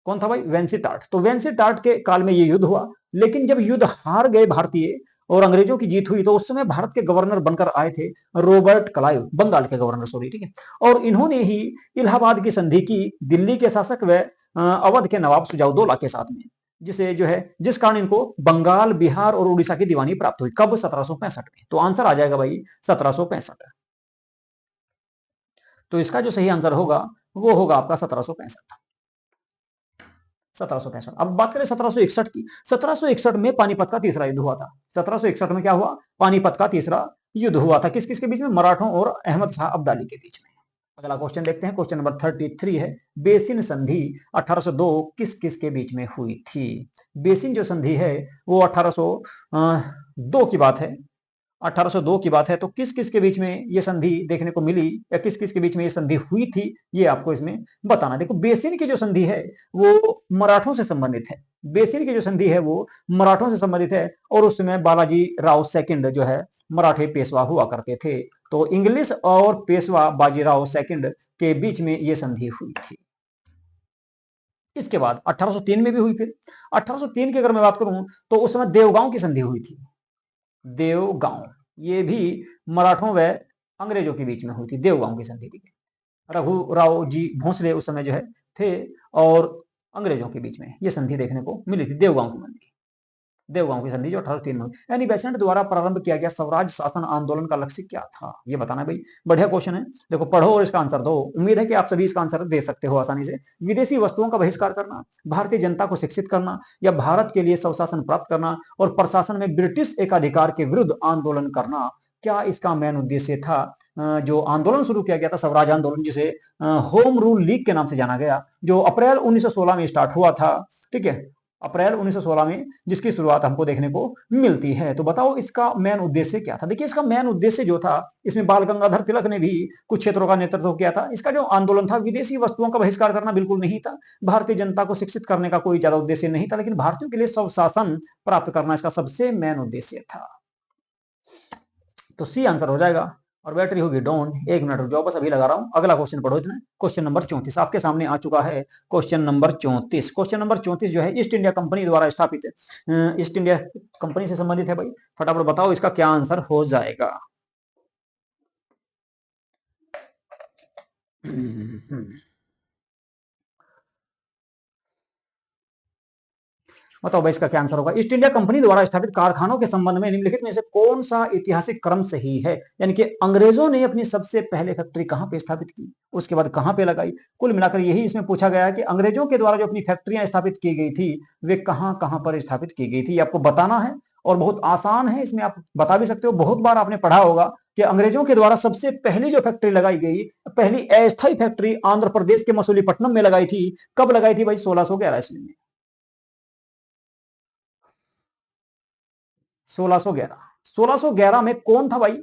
कौन था भाई? वेंसीटार्ट। तो वेंसीटार्ट के काल में ये युद्ध हुआ, लेकिन जब युद्ध हार गए भारतीय और अंग्रेजों की जीत हुई, तो उस समय भारत के गवर्नर बनकर आए थे रॉबर्ट क्लाइव, बंगाल के गवर्नर, सॉरी, ठीक है। और इन्होंने ही इलाहाबाद की संधि की दिल्ली के शासक व अवध के नवाब सुजाउद्दौला के साथ में, जिसे जो है, जिस कारण इनको बंगाल, बिहार और उड़ीसा की दीवानी प्राप्त हुई। कब? 1765 में। तो आंसर आ जाएगा भाई 1765। तो इसका जो सही आंसर होगा वो होगा आपका 1765। 1765। अब बात करें 1761 की। 1761 में पानीपत का तीसरा युद्ध हुआ था। 1761 में क्या हुआ? पानीपत का तीसरा युद्ध हुआ था। किस किस के बीच में? मराठों और अहमद शाह अब्दाली के बीच में। अगला क्वेश्चन देखते हैं। क्वेश्चन नंबर 33 है, बेसिन संधि 1802 किस किस के बीच में हुई थी? बेसिन जो संधि है वो 1802 की बात है। 1802 की बात है। तो किस किस के बीच में ये संधि देखने को मिली या किस किस के बीच में ये संधि हुई थी, ये आपको इसमें बताना। देखो बेसिन की जो संधि है वो मराठों से संबंधित है। बेसिन की जो संधि है वो मराठों से संबंधित है, और उस समय बालाजी राव सेकंड जो है मराठे पेशवा हुआ करते थे। तो इंग्लिश और पेशवा बाजीराव सेकंड के बीच में ये संधि हुई थी। इसके बाद 1803 में भी हुई। फिर 1803 की अगर मैं बात करूं तो उस समय देवगांव की संधि हुई थी। देवगांव, ये भी मराठों व अंग्रेजों के बीच में हुई थी, देवगांव की संधि। ठीक है, रघुराव जी भोसले उस समय जो है थे, और अंग्रेजों के बीच में ये संधि देखने को मिली थी, देवगांव की मंडी। देवगांव की संधि जो 1803 में हुई। एनी बेसेंट द्वारा प्रारंभ किया गया स्वराज शासन आंदोलन का लक्ष्य क्या था, ये बताना है भाई। बढ़िया क्वेश्चन है, देखो पढ़ो और इसका आंसर दो। उम्मीद है कि आप सभी इसका आंसर दे सकते हो आसानी से। विदेशी वस्तुओं का बहिष्कार करना, भारतीय जनता को शिक्षित करना, या भारत के लिए स्वशासन प्राप्त करना और प्रशासन में ब्रिटिश एकाधिकार के विरुद्ध आंदोलन करना, क्या इसका मेन उद्देश्य था। जो आंदोलन शुरू किया गया था स्वराज आंदोलन, जिसे होम रूल लीग के नाम से जाना गया, जो अप्रैल 1916 में स्टार्ट हुआ था, ठीक है, अप्रैल 1916 में, जिसकी शुरुआत हमको देखने को मिलती है। तो बताओ इसका मेन उद्देश्य क्या था। देखिए इसका मेन उद्देश्य जो था, इसमें बाल गंगाधर तिलक ने भी कुछ क्षेत्रों का नेतृत्व किया था। इसका जो आंदोलन था, विदेशी वस्तुओं का बहिष्कार करना बिल्कुल नहीं था, भारतीय जनता को शिक्षित करने का कोई ज्यादा उद्देश्य नहीं था, लेकिन भारतीयों के लिए स्वशासन प्राप्त करना इसका सबसे मेन उद्देश्य था। तो सी आंसर हो जाएगा। और बैटरी होगी डाउन, 1 मिनट रुक जाओ, बस अभी लगा रहा हूं। अगला क्वेश्चन पढ़ो इतना, क्वेश्चन नंबर 34 आपके सामने आ चुका है। क्वेश्चन नंबर 34, क्वेश्चन नंबर 34 जो है ईस्ट इंडिया कंपनी द्वारा स्थापित है, ईस्ट इंडिया कंपनी से संबंधित है भाई। फटाफट बताओ इसका क्या आंसर हो जाएगा। बताओ भाई इसका क्या आंसर होगा। ईस्ट इंडिया कंपनी द्वारा स्थापित कारखानों के संबंध में निम्नलिखित में से कौन सा ऐतिहासिक क्रम सही है। यानी कि अंग्रेजों ने अपनी सबसे पहले फैक्ट्री कहां पे स्थापित की, उसके बाद कहां पे लगाई। कुल मिलाकर यही इसमें पूछा गया है कि अंग्रेजों के द्वारा जो अपनी फैक्ट्रियां स्थापित की गई थी, वे कहां कहां पर स्थापित की गई थी, आपको बताना है। और बहुत आसान है, इसमें आप बता भी सकते हो, बहुत बार आपने पढ़ा होगा कि अंग्रेजों के द्वारा सबसे पहली जो फैक्ट्री लगाई गई, पहली अस्थायी फैक्ट्री आंध्र प्रदेश के मसूलीपट्टनम में लगाई थी। कब लगाई थी भाई, 1611 ईस्वी में। 1611 में कौन था भाई,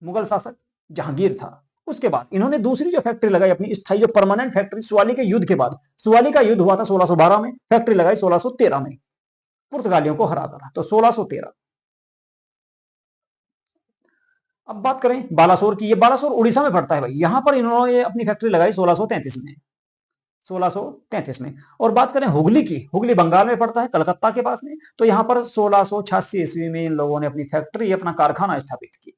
मुगल शासक जहांगीर था। उसके बाद इन्होंने दूसरी जो फैक्ट्री लगाई अपनी स्थायी, जो परमानेंट फैक्ट्री, सुवाली के युद्ध के बाद, सुवाली का युद्ध हुआ था 1612 में, फैक्ट्री लगाई 1613 में पुर्तगालियों को हराकर, तो 1613। अब बात करें बालासोर की, ये बालासोर उड़ीसा में पड़ता है भाई। यहां पर इन्होंने अपनी फैक्ट्री लगाई 1633 में, 1633 में। और बात करें हुगली की, हुगली बंगाल में पड़ता है, कलकत्ता के पास में, तो यहां पर 1686 ईस्वी में इन लोगों ने अपनी फैक्ट्री, अपना कारखाना स्थापित किया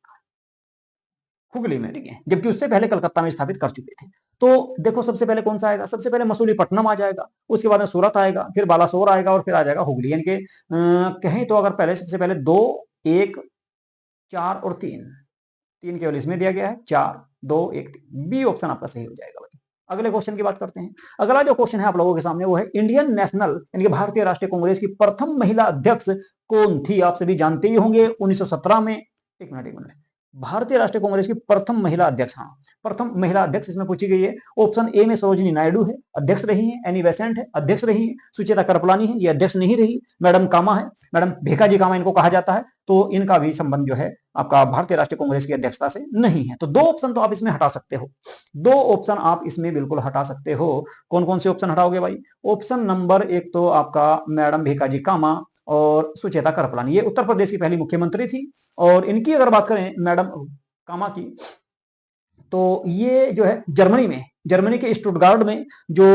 हुगली में, ठीक है, जबकि उससे पहले कलकत्ता में स्थापित कर चुके थे। तो देखो सबसे पहले कौन सा आएगा, सबसे पहले मसूलीपट्टनम आ जाएगा, उसके बाद में सूरत आएगा, फिर बालासोर आएगा, और फिर आ जाएगा हुगली। यानी कि कहें तो अगर पहले सबसे पहले 2, 1, 4 और 3, 3 केवल इसमें दिया गया है, 4, 2, 1, 3, बी ऑप्शन आपका सही हो जाएगा भाई। अगले क्वेश्चन की बात करते हैं। अगला जो क्वेश्चन है आप लोगों के सामने, वो है इंडियन नेशनल यानी कि भारतीय राष्ट्रीय कांग्रेस की प्रथम महिला अध्यक्ष कौन थी। आप सभी जानते ही होंगे, 1917 में। एक मिनट, भारतीय राष्ट्रीय कांग्रेस की प्रथम महिला अध्यक्ष, हाँ, प्रथम महिला अध्यक्ष इसमें पूछी गई है। ऑप्शन ए में सरोजिनी नायडू है, अध्यक्ष रही है। एनी बेसेंट है, अध्यक्ष रही है। सुचेता कृपलानी है, ये अध्यक्ष नहीं रही। मैडम कामा है, मैडम भेकाजी कामा इनको कहा जाता है। तो इनका भी संबंध जो है आपका भारतीय राष्ट्रीय कांग्रेस की अध्यक्षता से नहीं है। तो 2 ऑप्शन तो आप इसमें हटा सकते हो, 2 ऑप्शन आप इसमें बिल्कुल हटा सकते हो। कौन कौन से ऑप्शन हटाओगे भाई। ऑप्शन नंबर 1 तो आपका मैडम भेकाजी कामा और सुचेता कृपलानी, ये उत्तर प्रदेश की पहली मुख्यमंत्री थी। और इनकी अगर बात करें मैडम कामा की, तो ये जो है जर्मनी में, जर्मनी के स्टुटगार्ट में जो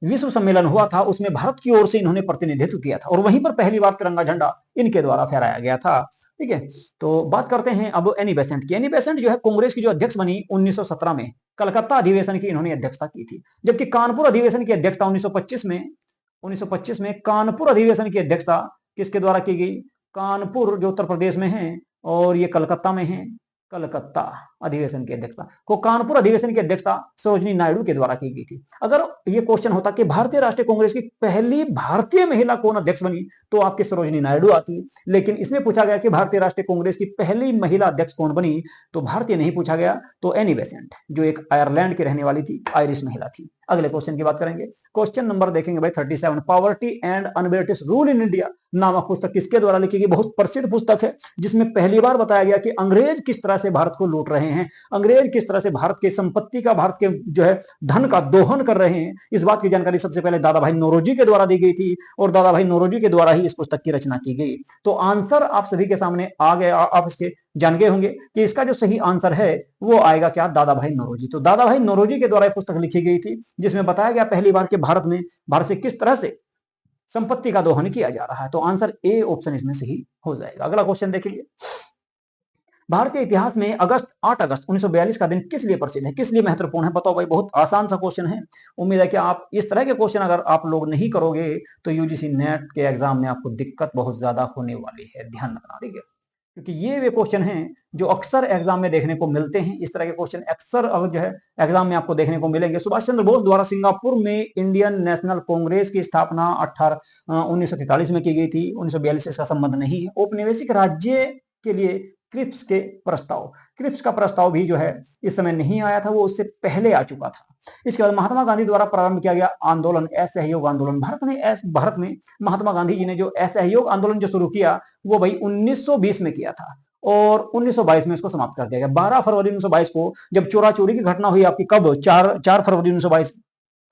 विश्व सम्मेलन हुआ था, उसमें भारत की ओर से इन्होंने प्रतिनिधित्व किया था, और वहीं पर पहली बार तिरंगा झंडा इनके द्वारा फहराया गया था, ठीक है। तो बात करते हैं अब एनी बेसेंट की। एनी बेसेंट जो है कांग्रेस की जो अध्यक्ष बनी 1917 में, कलकत्ता अधिवेशन की इन्होंने अध्यक्षता की थी। जबकि कानपुर अधिवेशन की अध्यक्षता 1925 में कानपुर अधिवेशन की अध्यक्षता किसके द्वारा की गई, कानपुर जो उत्तर प्रदेश में है, और ये कलकत्ता में है, कलकत्ता अधिवेशन की अध्यक्षता को, कानपुर अधिवेशन की अध्यक्षता सरोजिनी नायडू के द्वारा की गई थी। अगर ये क्वेश्चन होता कि भारतीय राष्ट्रीय कांग्रेस की पहली भारतीय महिला कौन अध्यक्ष बनी, तो आपकी सरोजिनी नायडू आती। लेकिन इसमें पूछा गया कि भारतीय राष्ट्रीय कांग्रेस की पहली महिला अध्यक्ष कौन बनी, तो भारतीय नहीं पूछा गया, तो एनी बेसेंट जो एक आयरलैंड की रहने वाली थी, आयरिश महिला थी। अगले क्वेश्चन की बात करेंगे। क्वेश्चन नंबर देखेंगे भाई 37, poverty and un-British rule in India नामक पुस्तक किसके द्वारा लिखी गई। बहुत प्रसिद्ध पुस्तक है, जिसमें पहली बार बताया गया कि अंग्रेज किस तरह से भारत को लूट रहे हैं, अंग्रेज किस तरह से भारत की संपत्ति का, भारत के जो है धन का दोहन कर रहे हैं। इस बात की जानकारी सबसे पहले दादा भाई नौरोजी के द्वारा दी गई थी, और दादा भाई नौरोजी के द्वारा ही इस पुस्तक की रचना की गई। तो आंसर आप सभी के सामने आ गया, आप इसके जान गए होंगे कि इसका जो सही आंसर है वो आएगा क्या, दादा भाई नौरोजी। तो दादा भाई नौरोजी के द्वारा यह पुस्तक लिखी गई थी, जिसमें बताया गया पहली बार कि भारत से किस तरह से संपत्ति का दोहन किया जा रहा है। तो आंसर ए ऑप्शन इसमें सही हो जाएगा। अगला क्वेश्चन देखिए, भारतीय इतिहास में 8 अगस्त 1942 का दिन किस लिए प्रसिद्ध है, किस लिए महत्वपूर्ण है? बताओ भाई, बहुत आसान सा क्वेश्चन है। उम्मीद है कि आप इस तरह के क्वेश्चन अगर आप लोग नहीं करोगे तो यूजीसी नेट के एग्जाम में आपको दिक्कत बहुत ज्यादा होने वाली है, ध्यान रखना, ठीक है। क्योंकि ये वे क्वेश्चन हैं जो अक्सर एग्जाम में देखने को मिलते हैं। इस तरह के क्वेश्चन अक्सर जो है एग्जाम में आपको देखने को मिलेंगे। सुभाष चंद्र बोस द्वारा सिंगापुर में इंडियन नेशनल कांग्रेस की स्थापना 1943 में की गई थी। 1942 से इसका संबंध नहीं है। औपनिवेशिक राज्य के लिए क्रिप्स के प्रस्ताव, क्रिप्स का प्रस्ताव भी जो है इस समय नहीं आया था, वो उससे पहले आ चुका था। इसके बाद महात्मा गांधी द्वारा प्रारंभ किया गया आंदोलन असहयोग आंदोलन। भारत में महात्मा गांधी जी ने जो असहयोग आंदोलन जो शुरू किया वो भाई 1920 में किया था और 1922 में इसको समाप्त कर दिया गया। 12 फरवरी 1922 को जब चोरा चोरी की घटना हुई आपकी, कब? 4 फरवरी 1922,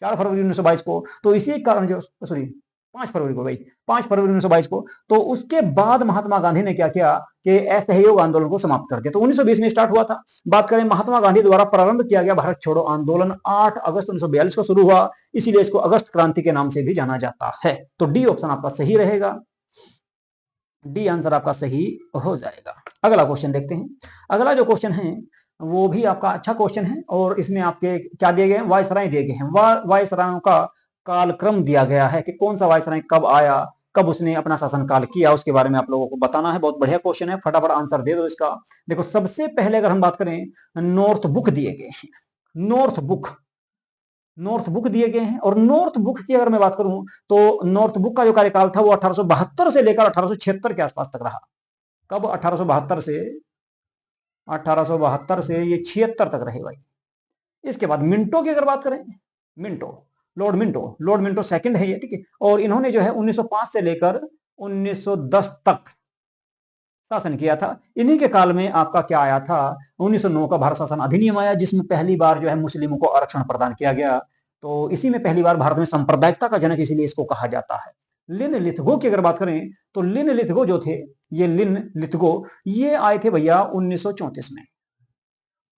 4 फरवरी 1922 को। तो इसी कारण जो सॉरी 5 फरवरी को भाई, 5 फरवरी 1922 को, तो उसके बाद महात्मा गांधी ने क्या किया कि असहयोग आंदोलन को समाप्त कर दिया। तो 1920 में स्टार्ट हुआ था। बात करें महात्मा गांधी द्वारा प्रारंभ किया गया भारत छोड़ो आंदोलन 8 अगस्त 1942 को शुरू हुआ, इसीलिए इसको अगस्त क्रांति के नाम से भी जाना जाता है। तो डी ऑप्शन आपका सही रहेगा, डी आंसर आपका सही हो जाएगा। अगला क्वेश्चन देखते हैं। अगला जो क्वेश्चन है वो भी आपका अच्छा क्वेश्चन है और इसमें आपके क्या दिए गए हैं? वायसराय दिए गए हैं। वायसरायों का कालक्रम दिया गया है कि कौन सा वायसराय कब आया, कब उसने अपना शासनकाल किया, उसके बारे में आप लोगों को बताना है। बहुत बढ़िया क्वेश्चन है, फटाफट आंसर दे दो इसका। देखो, सबसे पहले अगर हम बात करें, नॉर्थ बुक दिए गए हैं, नॉर्थ बुक दिए गए हैं। और नॉर्थ बुक की अगर मैं बात करूं तो नॉर्थ बुक का जो कार्यकाल था वो 1872 से लेकर 1876 के आसपास तक रहा। कब? 1872 से ये 76 तक रहे भाई। इसके बाद मिंटो की अगर बात करें, लॉर्ड मिंटो सेकंड है ये, ठीक है। और इन्होंने जो है 1905 से लेकर 1910 तक शासन किया था। इन्हीं के काल में आपका क्या आया था? 1909 का भारत शासन अधिनियम आया, जिसमें पहली बार जो है मुस्लिमों को आरक्षण प्रदान किया गया। तो इसी में पहली बार भारत में सांप्रदायिकता का जनक इसलिए इसको कहा जाता है। लिन लिथगो की अगर बात करें तो लिन लिथगो जो थे, ये लिन लिथगो ये आए थे भैया 1934 में।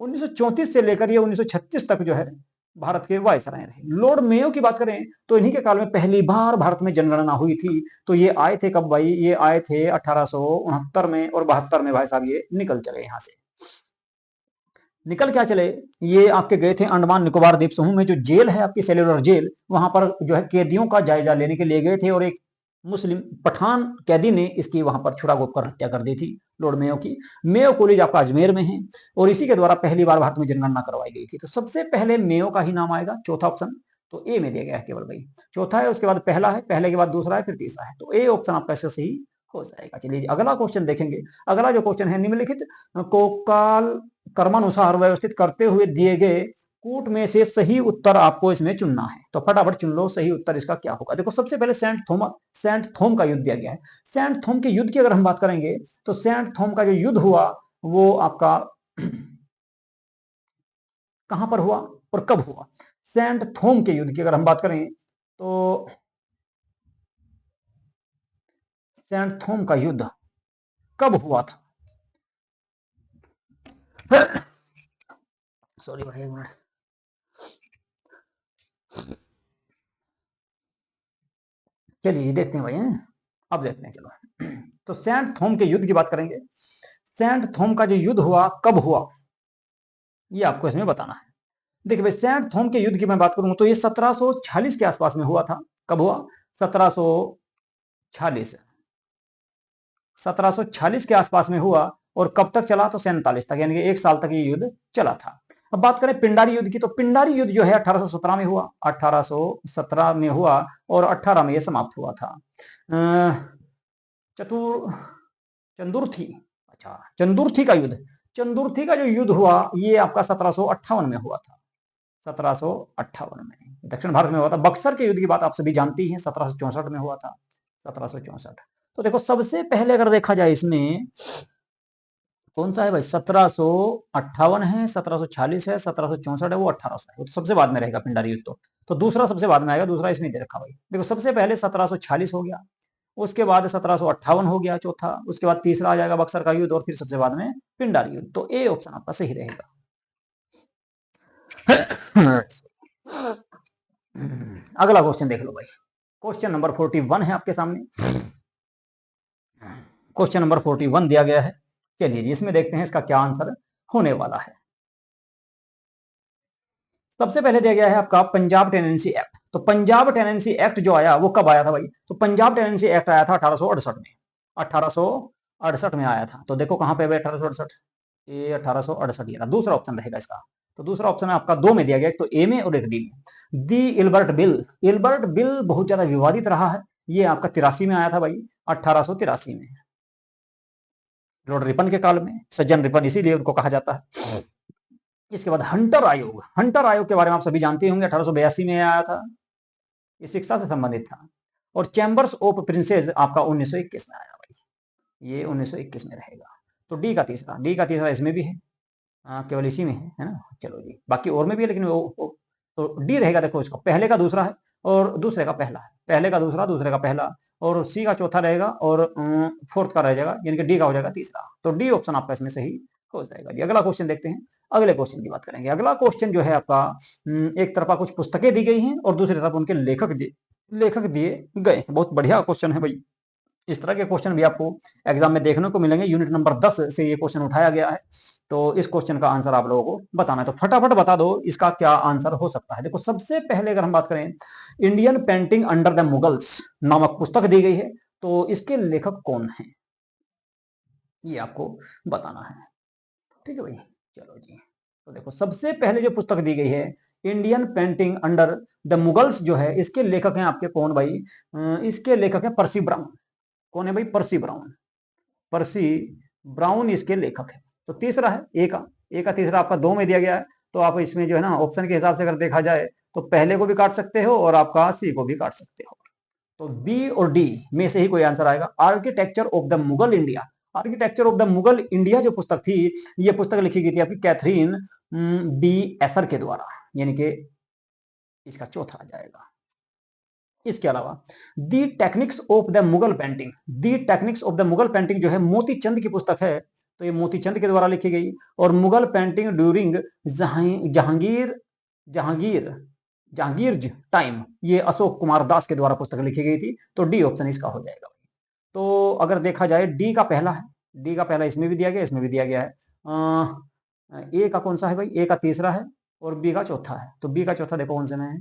1934 से लेकर ये 1936 तक जो है भारत के वायसराय रहे। लॉर्ड मेयो की बात करें तो इन्हीं के काल में पहली बार भारत में जनगणना हुई थी। तो ये आए थे कब भाई? ये आए थे 1869 में और 72 में भाई साहब ये निकल चले यहां से। निकल क्या चले? ये आपके गए थे अंडमान निकोबार द्वीप समूह में जो जेल है आपकी सेल्यूलर जेल, वहां पर जो है कैदियों का जायजा लेने के लिए गए थे और एक मुस्लिम पठान कैदी ने इसकी वहां पर छुरा घोंप कर हत्या कर दी थी, लॉर्ड मेयो की। मेयो कॉलेज आपका अजमेर में है और इसी के द्वारा पहली बार भारत में जनगणना करवाई गई थी। तो सबसे पहले मेयो का ही नाम आएगा, चौथा ऑप्शन तो ए में दिया गया है केवल भाई। चौथा है, उसके बाद पहला है, पहले के बाद दूसरा है, फिर तीसरा है। तो ए ऑप्शन आपका ऐसे सही हो जाएगा। चलिए अगला क्वेश्चन देखेंगे। अगला जो क्वेश्चन है, निम्नलिखित को काल क्रमानुसार व्यवस्थित करते हुए दिए गए कूट में से सही उत्तर आपको इसमें चुनना है। तो फटाफट चुन लो सही उत्तर इसका क्या होगा। देखो, सबसे पहले सेंट थोम का युद्ध दिया गया है। सेंट थोम के युद्ध की अगर हम बात करेंगे तो सेंट थोम का जो युद्ध हुआ वो आपका कहां पर हुआ और कब हुआ? सेंट थोम के युद्ध की अगर हम बात करें तो सेंट थोम का युद्ध कब हुआ था? सॉरी भाई, एक मिनट। चलिए देखते हैं भाई, अब देखते हैं। चलो, तो सेंट थोम के युद्ध की बात करेंगे। सेंट थोम का जो युद्ध हुआ कब हुआ ये आपको इसमें बताना है। देखिए भाई, सेंट थोम के युद्ध की मैं बात करूं तो ये 1746 के आसपास में हुआ था। कब हुआ? 1746, 1746 के आसपास में हुआ। और कब तक चला? तो 47 तक, यानी कि 1 साल तक ये युद्ध चला था। अब बात करें पिंडारी युद्ध की, तो पिंडारी युद्ध जो है 1817 में हुआ, 1817 में हुआ और 18 में ये समाप्त हुआ था। चतुर चंदुर्थी, अच्छा चंदुर्थी का युद्ध, चंदुर्थी का जो युद्ध हुआ ये आपका 1758 में हुआ था। 1758 में दक्षिण भारत में हुआ था। बक्सर के युद्ध की बात आप सभी जानती हैं, 1764 में हुआ था, 1764। तो देखो, सबसे पहले अगर देखा जाए इसमें कौन सा है भाई? 1758 है, 1746 है, 1764 है, वो 1800 है। वो तो सबसे बाद में रहेगा पिंडारी युद्ध। तो दूसरा सबसे बाद में आएगा, दूसरा इसमें दे रखा भाई। देखो, सबसे पहले 1746 हो गया, उसके बाद 1758 हो गया चौथा, उसके बाद तीसरा आ जाएगा बक्सर का युद्ध और फिर सबसे बाद में पिंडारी युद्ध। तो ए ऑप्शन आपका सही रहेगा। अगला क्वेश्चन देख लो भाई। क्वेश्चन नंबर 41 है आपके सामने। क्वेश्चन नंबर 41 दिया गया है। चलिए जी, इसमें देखते हैं इसका क्या आंसर होने वाला है। सबसे पहले दिया गया है आपका पंजाब टेनेंसी एक्ट। तो पंजाब टेनेंसी एक्ट जो आया वो कब आया था भाई? तो पंजाब टेनेंसी एक्ट आया था 1868 में। 1868 में आया था। तो देखो कहां पे है 1868, ये 1868 ये दूसरा ऑप्शन रहेगा इसका। तो दूसरा ऑप्शन आपका दो में दिया गया, एक तो ए में और एक डी में। दी इल्बर्ट बिल। इल्बर्ट बिल बहुत ज्यादा विवादित रहा है। ये आपका 83 में आया था भाई, 1883 में, लॉर्ड रिपन के काल में। सज्जन रिपन इसीलिए उनको कहा जाता है। इसके बाद हंटर आयोग। हंटर आयोग के बारे में आप सभी जानते होंगे, 1882 में आया था। ये शिक्षा से संबंधित था। और चैम्बर्स ऑफ प्रिंसेस आपका 1921 में आया भाई, ये 1921 में रहेगा। तो डी का तीसरा इसमें भी है। केवल इसी में है ना। चलो जी, बाकी और में भी है लेकिन वो तो डी रहेगा। देखो इसका पहले का दूसरा है और दूसरे का पहला है, पहले का दूसरा, दूसरे का पहला, और सी का चौथा रहेगा और फोर्थ का रह जाएगा, यानी कि डी का हो जाएगा तीसरा। तो डी ऑप्शन आपका इसमें सही हो जाएगा जी। अगला क्वेश्चन देखते हैं। अगले क्वेश्चन की बात करेंगे। अगला क्वेश्चन जो है आपका, एक तरफा कुछ पुस्तकें दी गई हैं और दूसरी तरफ उनके लेखक दिए गए। बहुत बढ़िया क्वेश्चन है भाई। इस तरह के क्वेश्चन भी आपको एग्जाम में देखने को मिलेंगे। यूनिट नंबर 10 से ये क्वेश्चन उठाया गया है। तो इस क्वेश्चन का आंसर आप लोगों को बताना है। तो फटाफट बता दो इसका क्या आंसर हो सकता है। देखो सबसे पहले अगर हम बात करें, Indian painting under the Mughals नामक पुस्तक दी गई है। तो इसके लेखक कौन है, ये आपको बताना है। ठीक है भाई, चलो जी। तो देखो सबसे पहले जो पुस्तक दी गई है, Indian painting under the Mughals जो है, इसके लेखक हैं आपके कौन भाई? इसके लेखक है पर्सी ब्राउन। कौन है भाई? पर्सी ब्राउन। पर्सी ब्राउन इसके लेखक है। तो तीसरा है ए का तीसरा आपका दो में दिया गया है। तो आप इसमें जो है ना ऑप्शन के हिसाब से अगर देखा जाए तो पहले को भी काट सकते हो और आपका सी को भी काट सकते हो। तो बी और डी में से ही कोई आंसर आएगा। Architecture of the Mughal India. Architecture of the Mughal India जो पुस्तक थी, ये पुस्तक लिखी गई थी आपकी कैथरीन बी एसर के द्वारा, यानी कि इसका चौथा आ जाएगा। इसके अलावा the techniques of the Mughal painting, the techniques of the Mughal painting जो है मोती चंद की पुस्तक है। तो ये मोती चंद के द्वारा लिखी गई। और Mughal painting during Jahangir Jahangir Jahangir time, ये अशोक कुमार दास के द्वारा पुस्तक लिखी गई थी। तो डी ऑप्शन इसका हो जाएगा। तो अगर देखा जाए डी का पहला है, डी का पहला इसमें भी दिया गया, इसमें भी दिया गया है। ए का कौन सा है भाई? ए का तीसरा है और बी का चौथा है। तो बी का चौथा देखो कौन से में है?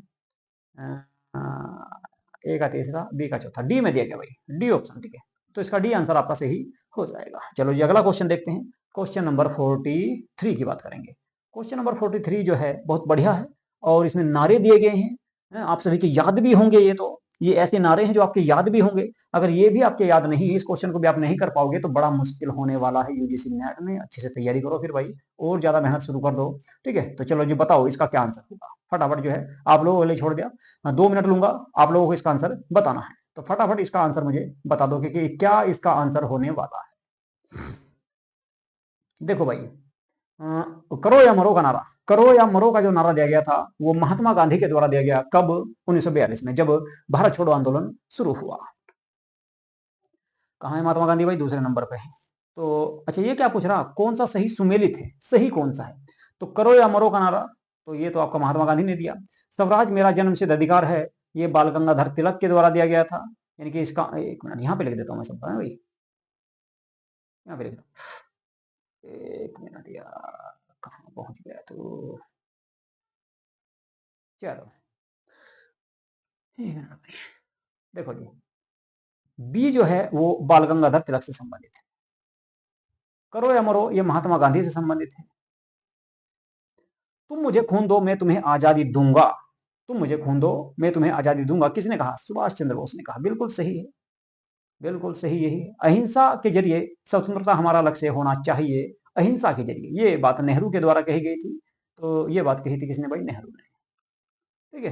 ए का तीसरा, बी का चौथा, डी में दिया गया भाई, डी ऑप्शन। ठीक है, तो इसका डी आंसर आपका सही हो जाएगा। चलो जी अगला क्वेश्चन देखते हैं। क्वेश्चन नंबर 43 की बात करेंगे। क्वेश्चन नंबर 43 जो है बहुत बढ़िया है और इसमें नारे दिए गए हैं, आप सभी के याद भी होंगे। ये ऐसे नारे हैं जो आपके याद भी होंगे। अगर ये भी आपके याद नहीं, इस क्वेश्चन को भी आप नहीं कर पाओगे तो बड़ा मुश्किल होने वाला है यूजीसी नेट में। अच्छे से तैयारी करो फिर भाई, और ज्यादा मेहनत शुरू कर दो। ठीक है, तो चलो जी बताओ इसका क्या आंसर होगा। फटाफट जो है आप लोगों के लिए छोड़ दिया, 2 मिनट लूंगा, आप लोगों को इसका आंसर बताना है। तो फटाफट इसका आंसर मुझे बता दो कि क्या इसका आंसर होने वाला है। देखो भाई, करो या मरो का नारा, करो या मरो का जो नारा दिया गया था वो महात्मा गांधी के द्वारा दिया गया। कब? 1942 में, जब भारत छोड़ो आंदोलन शुरू हुआ। कहाँ है महात्मा गांधी भाई? दूसरे नंबर पे है। तो अच्छा ये क्या पूछ रहा, कौन सा सही सुमेलित है, सही कौन सा है? तो करो या मरो का नारा, तो ये तो आपका महात्मा गांधी ने दिया। स्वराज मेरा जन्मसिद्ध अधिकार है, ये बाल गंगाधर तिलक के द्वारा दिया गया था। यानी कि इसका, एक मिनट यहाँ पे लिख देता हूँ मैं सबका भाई, यहाँ पे लिख दो। एक मिनट यार, कहाँ पहुंच गया तो, चलो देखो जी, बी जो है वो बाल गंगाधर तिलक से संबंधित है। करो या मरो ये महात्मा गांधी से संबंधित है। तुम मुझे खून दो मैं तुम्हें आजादी दूंगा, तुम मुझे खून दो मैं तुम्हें आजादी दूंगा, किसने कहा? सुभाष चंद्र बोस ने कहा। बिल्कुल सही है, बिल्कुल सही यही है। अहिंसा के जरिए स्वतंत्रता हमारा लक्ष्य होना चाहिए, अहिंसा के जरिए। ये बात नेहरू के द्वारा कही गई थी। तो ये बात कही थी किसने भाई? नेहरू ने। ठीक है,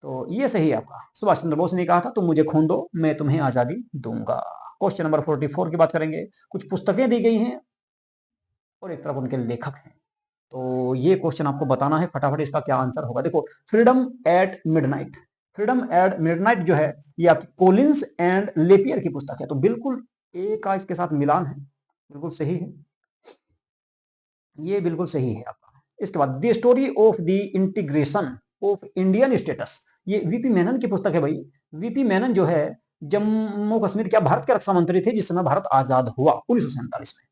तो ये सही है आपका। सुभाष चंद्र बोस ने कहा था तुम मुझे खून दो मैं तुम्हें आजादी दूंगा। क्वेश्चन नंबर 44 की बात करेंगे। कुछ पुस्तकें दी गई हैं और एक तरफ उनके लेखक हैं। तो ये क्वेश्चन आपको बताना है फटाफट, इसका क्या आंसर होगा। देखो, freedom at midnight, freedom at midnight जो है ये आपकी कोलिंस एंड लेपियर की पुस्तक है। तो बिल्कुल ए का इसके साथ मिलान है, बिल्कुल सही है, ये बिल्कुल सही है आपका। इसके बाद the story of the integration of Indian status, ये वीपी मेनन की पुस्तक है भाई। वीपी मेनन जो है जम्मू कश्मीर क्या भारत के रक्षा मंत्री थे जिस समय भारत आजाद हुआ 1947 में।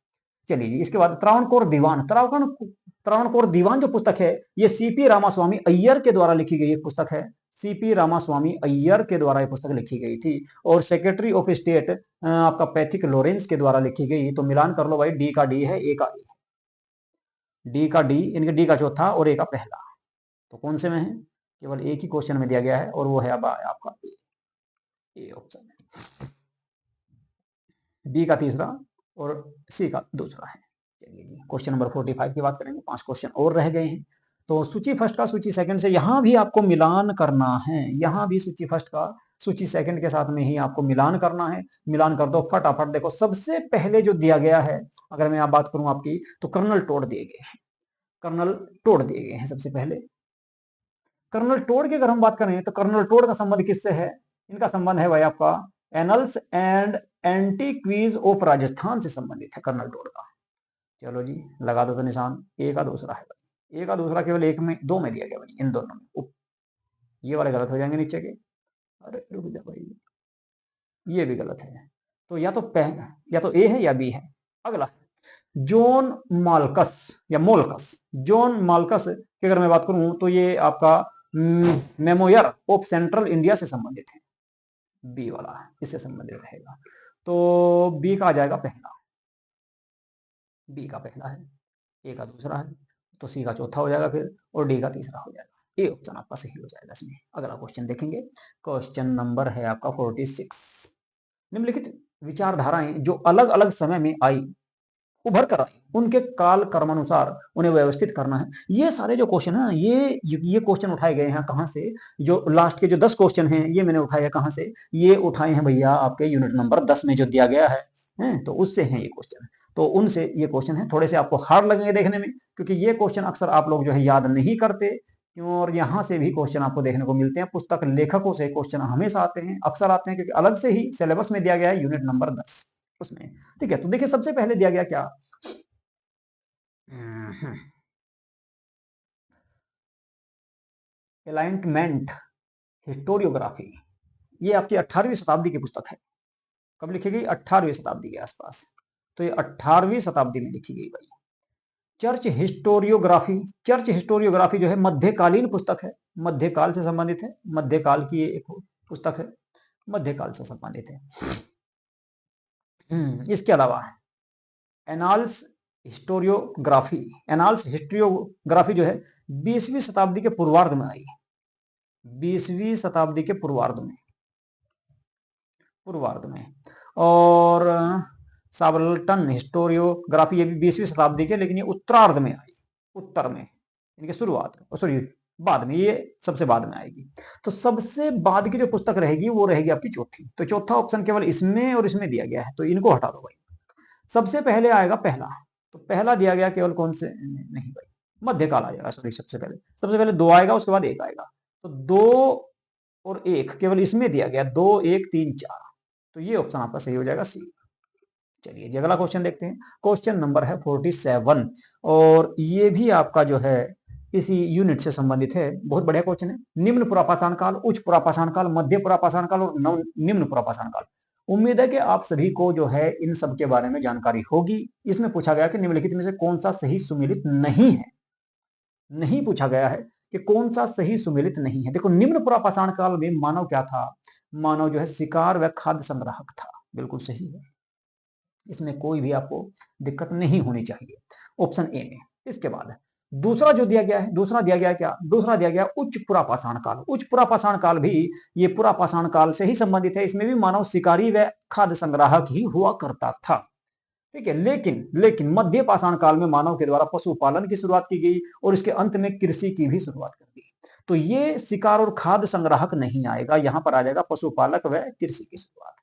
चलिए जी, इसके बाद त्रावणकोर दीवान। त्रावणकोर दीवान जो पुस्तक है ये सीपी रामास्वामी अय्यर के द्वारा लिखी गई एक पुस्तक है। सीपी रामास्वामी अय्यर के द्वारा ये पुस्तक लिखी गई थी। और सेक्रेटरी ऑफ स्टेट आपका पैथिक लॉरेंस के द्वारा लिखी गई। तो मिलान कर लो भाई, डी का डी है, ए का ए, डी का डी, इनके डी का चौथा और ए का पहला। तो कौन से में है? केवल एक ही क्वेश्चन में दिया गया है और वो है अब आपका ए ऑप्शन है, बी का तीसरा और सी का दूसरा है। चलिए जी, क्वेश्चन नंबर 45 की बात करेंगे। 5 क्वेश्चन और रह गए हैं। तो सूची फर्स्ट का सूची सेकंड से यहां भी आपको मिलान करना है। यहां भी सूची फर्स्ट का सूची सेकंड के साथ में ही आपको मिलान करना है। मिलान कर दो फटाफट। देखो सबसे पहले जो दिया गया है, अगर मैं आप बात करूं आपकी, तो कर्नल टोड दिए गए हैं। कर्नल टोड दिए गए हैं सबसे पहले। कर्नल टोड की अगर हम बात करें तो कर्नल टोड का संबंध किससे है? इनका संबंध है भाई आपका एनल्स एंड एंटीक्वीज ऑफ राजस्थान से संबंधित है कर्नल टोड का। चलो जी, लगा दो तो निशान। ए का दूसरा है भाई, ए का दूसरा केवल एक में, दो में दिया गया भाई, इन दोनों में। ये वाले गलत हो जाएंगे नीचे के। अरे रुक जा भाई, ये भी गलत है। तो या तो ए है या बी है। अगला जॉन माल्कस या मोल्कस। जॉन माल्कस की अगर मैं बात करूं तो ये आपका मेमोयर ऑफ सेंट्रल इंडिया से संबंधित है। बी वाला इससे संबंधित रहेगा। तो बी का आ जाएगा पहला, बी का पहला है, ए का दूसरा है, तो सी का चौथा हो जाएगा फिर, और डी का तीसरा हो जाएगा। ए ऑप्शन आपका सही हो जाएगा इसमें। अगला क्वेश्चन देखेंगे। क्वेश्चन नंबर है आपका 46। निम्नलिखित विचारधाराएं जो अलग अलग समय में आई, उभर कर आई, उनके काल कर्मानुसार उन्हें व्यवस्थित करना है। ये सारे जो क्वेश्चन है, ये क्वेश्चन उठाए गए हैं कहां से? जो लास्ट के जो 10 क्वेश्चन हैं ये मैंने उठाए हैं कहां से? ये उठाए हैं भैया आपके यूनिट नंबर 10 में जो दिया गया है, तो उससे हैं ये क्वेश्चन। तो उनसे ये क्वेश्चन है। थोड़े से आपको हार्ड लगेंगे देखने में, क्योंकि ये क्वेश्चन अक्सर आप लोग जो है याद नहीं करते क्यों, और यहाँ से भी क्वेश्चन आपको देखने को मिलते हैं। पुस्तक लेखकों से क्वेश्चन हमेशा आते हैं, अक्सर आते हैं, क्योंकि अलग से ही सिलेबस में दिया गया है यूनिट नंबर 10 उसमें। ठीक है, तो देखिए सबसे पहले दिया गया क्या, एलाइनमेंट हिस्टोरियोग्राफी। ये आपकी 18वीं शताब्दी की पुस्तक है। कब लिखी गई? 18वीं शताब्दी के आसपास। तो ये 18वीं शताब्दी में लिखी गई भाई। Church historiography. चर्च हिस्टोरियोग्राफी जो है मध्यकालीन पुस्तक है, मध्यकाल से संबंधित है। मध्यकाल की एक पुस्तक है, मध्यकाल से संबंधित है। इसके अलावा एनाल्स हिस्टोरियोग्राफी, एनाल्स हिस्टोरियोग्राफी जो है 20वीं शताब्दी के पूर्वार्ध में आई। 20वीं शताब्दी के पूर्वार्ध में और साबल्टन हिस्टोरियोग्राफी ये भी 20वीं शताब्दी के, लेकिन ये उत्तरार्ध में आई, उत्तर में, इनके शुरुआत, सॉरी बाद में, ये सबसे बाद में आएगी। तो सबसे बाद की जो पुस्तक रहेगी वो रहेगी आपकी चौथी। तो चौथा ऑप्शन केवल इसमें और इसमें दिया गया है, तो इनको हटा दो भाई। सबसे पहले आएगा पहला, तो पहला दिया गया केवल कौन से, नहीं भाई, मध्यकाल आ जाएगा, सॉरी सबसे पहले 2 आएगा, उसके बाद 1 आएगा। तो 2 और 1 केवल इसमें दिया गया, 2 1 3 4, तो ये ऑप्शन आपका सही हो जाएगा सी। चलिए जी, अगला क्वेश्चन देखते हैं। क्वेश्चन नंबर है 47 और ये भी आपका जो है इसी यूनिट से संबंधित है। बहुत बढ़िया क्वेश्चन है। निम्न पुरापाषाण काल, उच्च पुरापाषाण काल, मध्य पुरापाषाण काल और निम्न पुरापाषाण काल। उम्मीद है कि आप सभी को जो है इन सब के बारे में जानकारी होगी। इसमें पूछा गया कि निम्नलिखित में से कौन सा सही सुमेलित नहीं है। नहीं पूछा गया है कि कौन सा सही सुमेलित नहीं है। देखो निम्न पुरापाषाण काल में मानव क्या था? मानव जो है शिकार व खाद्य संग्राहक था। बिल्कुल सही है, इसमें कोई भी आपको दिक्कत नहीं होनी चाहिए, ऑप्शन ए में। इसके बाद दूसरा जो दिया गया है, दूसरा दिया गया क्या? दूसरा दिया गया उच्च पुरापाषाण काल। उच्च पुरापाषाण काल भी ये पुरापाषाण काल से ही संबंधित है। इसमें भी मानव शिकारी व खाद्य संग्राहक ही हुआ करता था। ठीक है, लेकिन मध्य पाषाण काल में मानव के द्वारा पशुपालन की शुरुआत की गई और इसके अंत में कृषि की भी शुरुआत कर दी। तो ये शिकार और खाद्य संग्राहक नहीं आएगा, यहां पर आ जाएगा पशुपालक व कृषि की शुरुआत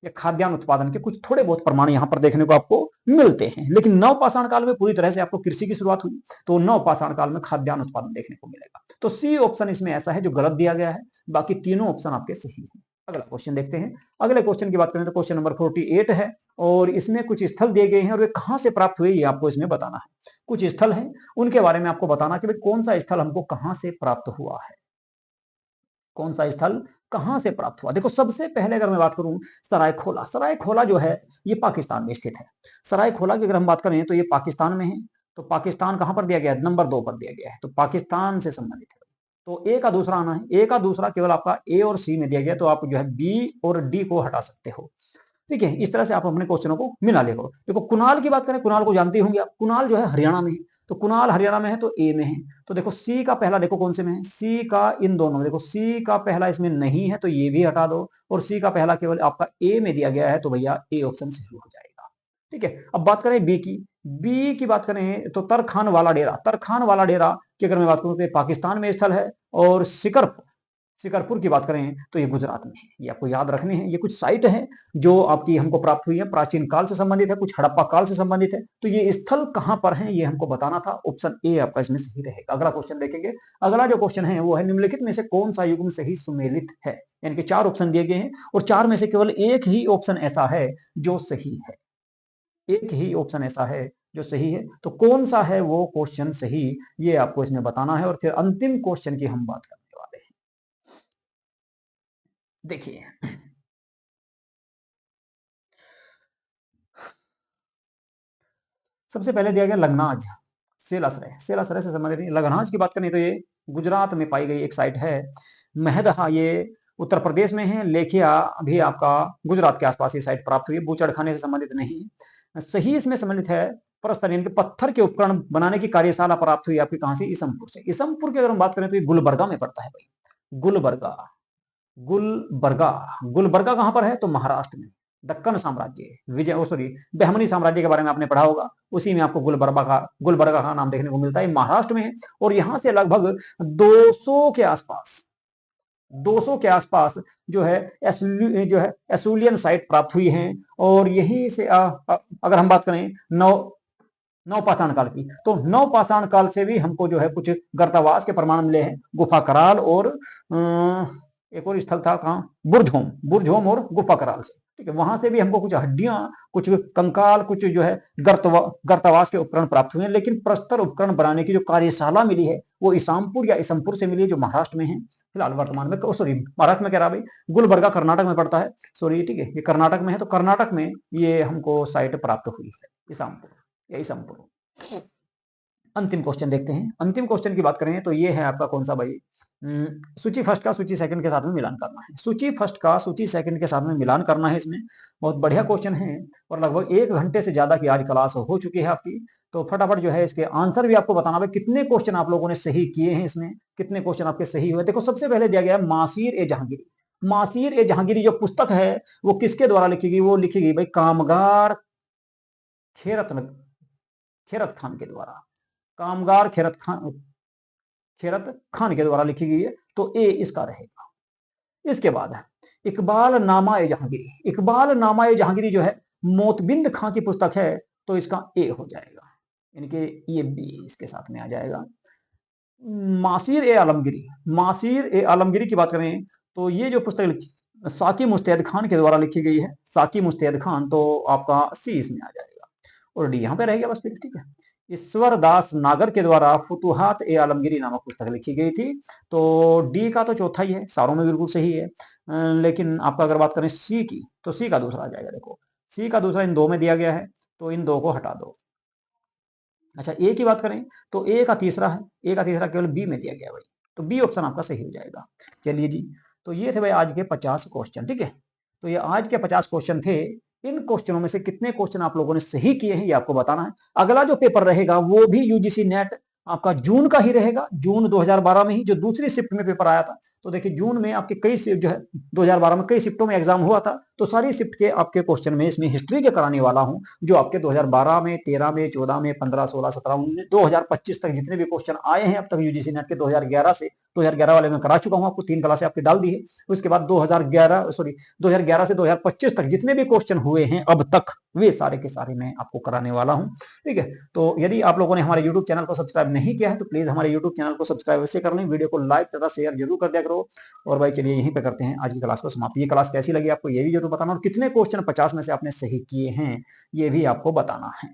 या खाद्यान्न उत्पादन के कुछ थोड़े बहुत प्रमाण यहां पर देखने को आपको मिलते हैं। लेकिन नवपाषाण काल में पूरी तरह से आपको कृषि की शुरुआत हुई, तो नवपाषाण काल में खाद्यान्न उत्पादन देखने को मिलेगा। तो सी ऑप्शन इसमें ऐसा है जो गलत दिया गया है, बाकी तीनों ऑप्शन आपके सही हैं। अगला क्वेश्चन देखते हैं। अगले क्वेश्चन की बात करें तो क्वेश्चन नंबर 48 है और इसमें कुछ स्थल दिए गए हैं और वे कहां से प्राप्त हुए ये आपको इसमें बताना है। कुछ स्थल हैं, उनके बारे में आपको बताना कि भाई कौन सा स्थल हमको कहां से प्राप्त हुआ है, कौन सा स्थल कहां से प्राप्त हुआ? देखो सबसे पहले अगर मैं बात करूं सरायखोला, सरायखोला जो है ये पाकिस्तान में स्थित है। सरायखोला की अगर हम बात करें तो ये पाकिस्तान में है। तो पाकिस्तान कहां पर दिया गया है? नंबर 2 पर दिया गया है, तो पाकिस्तान से संबंधित है। तो ए का दूसरा आना है, ए का दूसरा केवल आपका ए और सी में दिया गया, तो आप जो है बी और डी को हटा सकते हो। ठीक है, इस तरह से आप अपने क्वेश्चनों को मिला ले करो। देखो कुणाल की बात करें, कुणाल को जानते होंगे आप, कुणाल जो है हरियाणा में है, तो कुणाल हरियाणा में है तो ए में है। तो देखो सी का पहला देखो कौन से में है, सी का इन दोनों में, देखो सी का पहला इसमें नहीं है तो ये भी हटा दो, और सी का पहला केवल आपका ए में दिया गया है, तो भैया ए ऑप्शन सही हो जाएगा। ठीक है, अब बात करें बी की, बी की बात करें तो तरखान वाला डेरा, तरखान वाला डेरा की अगर मैं बात करूं तो पाकिस्तान में स्थल है, और शिकरपुर की बात करें तो ये गुजरात में है। ये आपको याद रखने हैं, ये कुछ साइट है जो आपकी हमको प्राप्त हुई है, प्राचीन काल से संबंधित है, कुछ हड़प्पा काल से संबंधित है, तो ये स्थल कहां पर है ये हमको बताना था। ऑप्शन ए आपका इसमें सही रहेगा। अगला क्वेश्चन देखेंगे, अगला जो क्वेश्चन है वो है निम्नलिखित में से कौन सा युग्म सही सुमेलित है, यानी कि 4 ऑप्शन दिए गए हैं और 4 में से केवल एक ही ऑप्शन ऐसा है जो सही है, एक ही ऑप्शन ऐसा है जो सही है, तो कौन सा है वो क्वेश्चन सही, ये आपको इसमें बताना है। और फिर अंतिम क्वेश्चन की हम बात करने वाले हैं। देखिए सबसे पहले दिया गया लग्नाज, सेलाश्रय, सेलाश्रय से संबंधित लग्नाज की बात करें तो ये गुजरात में पाई गई एक साइट है। महदहा ये उत्तर प्रदेश में है, लेखिया भी आपका गुजरात के आसपास ये साइट प्राप्त हुई है, बूचड़खाने से संबंधित नहीं। सही इसमें संबंधित है परस्पर, यानी कि पत्थर के उपकरण बनाने की कार्यशाला प्राप्त हुई आपकी कहां से? इसमपुर से। इसमपुर की अगर हम बात करें तो ये गुलबर्गा में पड़ता है भाई, गुलबर्गा, गुलबर्गा, गुलबर्गा कहां पर है? तो महाराष्ट्र में। दक्कन साम्राज्य, विजय सॉरी बहमनी साम्राज्य के बारे में आपने पढ़ा होगा, उसी में आपको गुलबर्गा का नाम देखने को मिलता है, महाराष्ट्र में है। और यहां से लगभग 200 के आसपास, 200 के आसपास जो है एसुलियन साइट प्राप्त हुई हैं। और यहीं से अगर हम बात करें नवपाषाण काल की, तो नवपाषाण काल से भी हमको जो है कुछ गर्तावास के प्रमाण मिले हैं, गुफा कराल और एक और स्थल था कहाँ, बुरझोम, बुरझोम और गुफा कराल से। ठीक है, वहां से भी हमको कुछ हड्डियां, कुछ कंकाल, कुछ जो है गर्तावास के उपकरण प्राप्त हुए हैं। लेकिन प्रस्तर उपकरण बनाने की जो कार्यशाला मिली है वो इसामपुर या इसमपुर से मिली है, जो महाराष्ट्र में है फिलहाल वर्तमान में। सॉरी महाराष्ट्र में कह रहा भाई, गुलबर्गा कर्नाटक में पड़ता है, सॉरी ठीक है, ये कर्नाटक में है, तो कर्नाटक में ये हमको साइट प्राप्त हुई है, इसामपुर या इसमपुर। अंतिम क्वेश्चन देखते हैं। अंतिम क्वेश्चन की बात करें तो ये है आपका कौन सा भाई, सूची फर्स्ट का सूची सेकंड के साथ में मिलान करना है। सूची फर्स्ट का सूची सेकंड के साथ में मिलान करना है, इसमें बहुत बढ़िया क्वेश्चन है और लगभग 1 घंटे से ज्यादा की आज क्लास हो चुकी है आपकी। तो फटाफट जो है इसके आंसर भी आपको बताना है, कितने क्वेश्चन आप लोगों ने सही किए हैं, इसमें कितने क्वेश्चन आपके सही हुए। देखो सबसे पहले दिया गया मासीर ए जहांगीरी, मासीर ए जहांगीरी जो पुस्तक है वो किसके द्वारा लिखी गई? वो लिखी गई भाई कामगार खेरत खान के द्वारा, कामगार खेरत खान के द्वारा लिखी गई है, तो ए इसका रहेगा। इसके बाद इकबाल नामा ए जहांगीरी, इकबाल नामा ए जहांगीरी जो है मोतबिंद खां की पुस्तक है, तो इसका ए हो जाएगा, यानी कि ये बी इसके साथ में आ जाएगा। मासीर ए आलमगिरी, मासीर ए आलमगिरी की बात करें तो ये जो पुस्तक साकी मुस्तैद खान के द्वारा लिखी गई है, साकी मुस्तैद खान, तो आपका सी इसमें आ जाएगा और डी यहाँ पे रहेगा बस फिर। ठीक है, ईश्वर दास नागर के द्वारा फुतुहात ए आलमगिरी नामक पुस्तक लिखी गई थी, तो डी का तो चौथा ही है, सारों में बिल्कुल सही है। लेकिन आपका अगर बात करें सी की, तो सी का दूसरा आ जाएगा। देखो सी का दूसरा इन 2 में दिया गया है, तो इन 2 को हटा दो। अच्छा ए की बात करें तो ए का तीसरा है, ए का तीसरा केवल बी में दिया गया भाई, तो बी ऑप्शन आपका सही हो जाएगा। चलिए जी, तो ये थे भाई आज के 50 क्वेश्चन। ठीक है, तो ये आज के 50 क्वेश्चन थे। इन क्वेश्चनों में से कितने क्वेश्चन आप लोगों ने सही किए हैं ये आपको बताना है। अगला जो पेपर रहेगा वो भी यूजीसी नेट आपका जून का ही रहेगा, जून 2012 में ही, जो दूसरी शिफ्ट में पेपर आया था। तो देखिए जून में आपके कई जो है 2012 में कई शिफ्टों में एग्जाम हुआ था, तो सारी शिफ्ट के आपके क्वेश्चन में इसमें हिस्ट्री के कराने वाला हूं, जो आपके 2012 में, 13 में, 14 में, 15, 16, 17, 19, 2025 तक जितने भी क्वेश्चन आए हैं अब तक यूजीसी नेट के 2011 वाले में करा चुका हूं, आपको 3 क्लासें आपकी डाल दी है। उसके बाद 2011 से 2025 तक जितने भी क्वेश्चन हुए हैं अब तक, वे सारे के सारे मैं आपको कराने वाला हूं। ठीक है, तो यदि आप लोगों ने हमारे यूट्यूब चैनल को सब्सक्राइब नहीं किया है तो प्लीज हमारे यूट्यूब चैनल को सब्सक्राइब ऐसे कर लें, वीडियो को लाइक तथा शेयर जरूर कर दिया करो। और भाई चलिए यहीं पे करते हैं आज की क्लास को समाप्त। ये क्लास कैसी लगी आपको ये भी जरूर बताना, और कितने क्वेश्चन 50 में से आपने सही किए हैं ये भी आपको बताना है।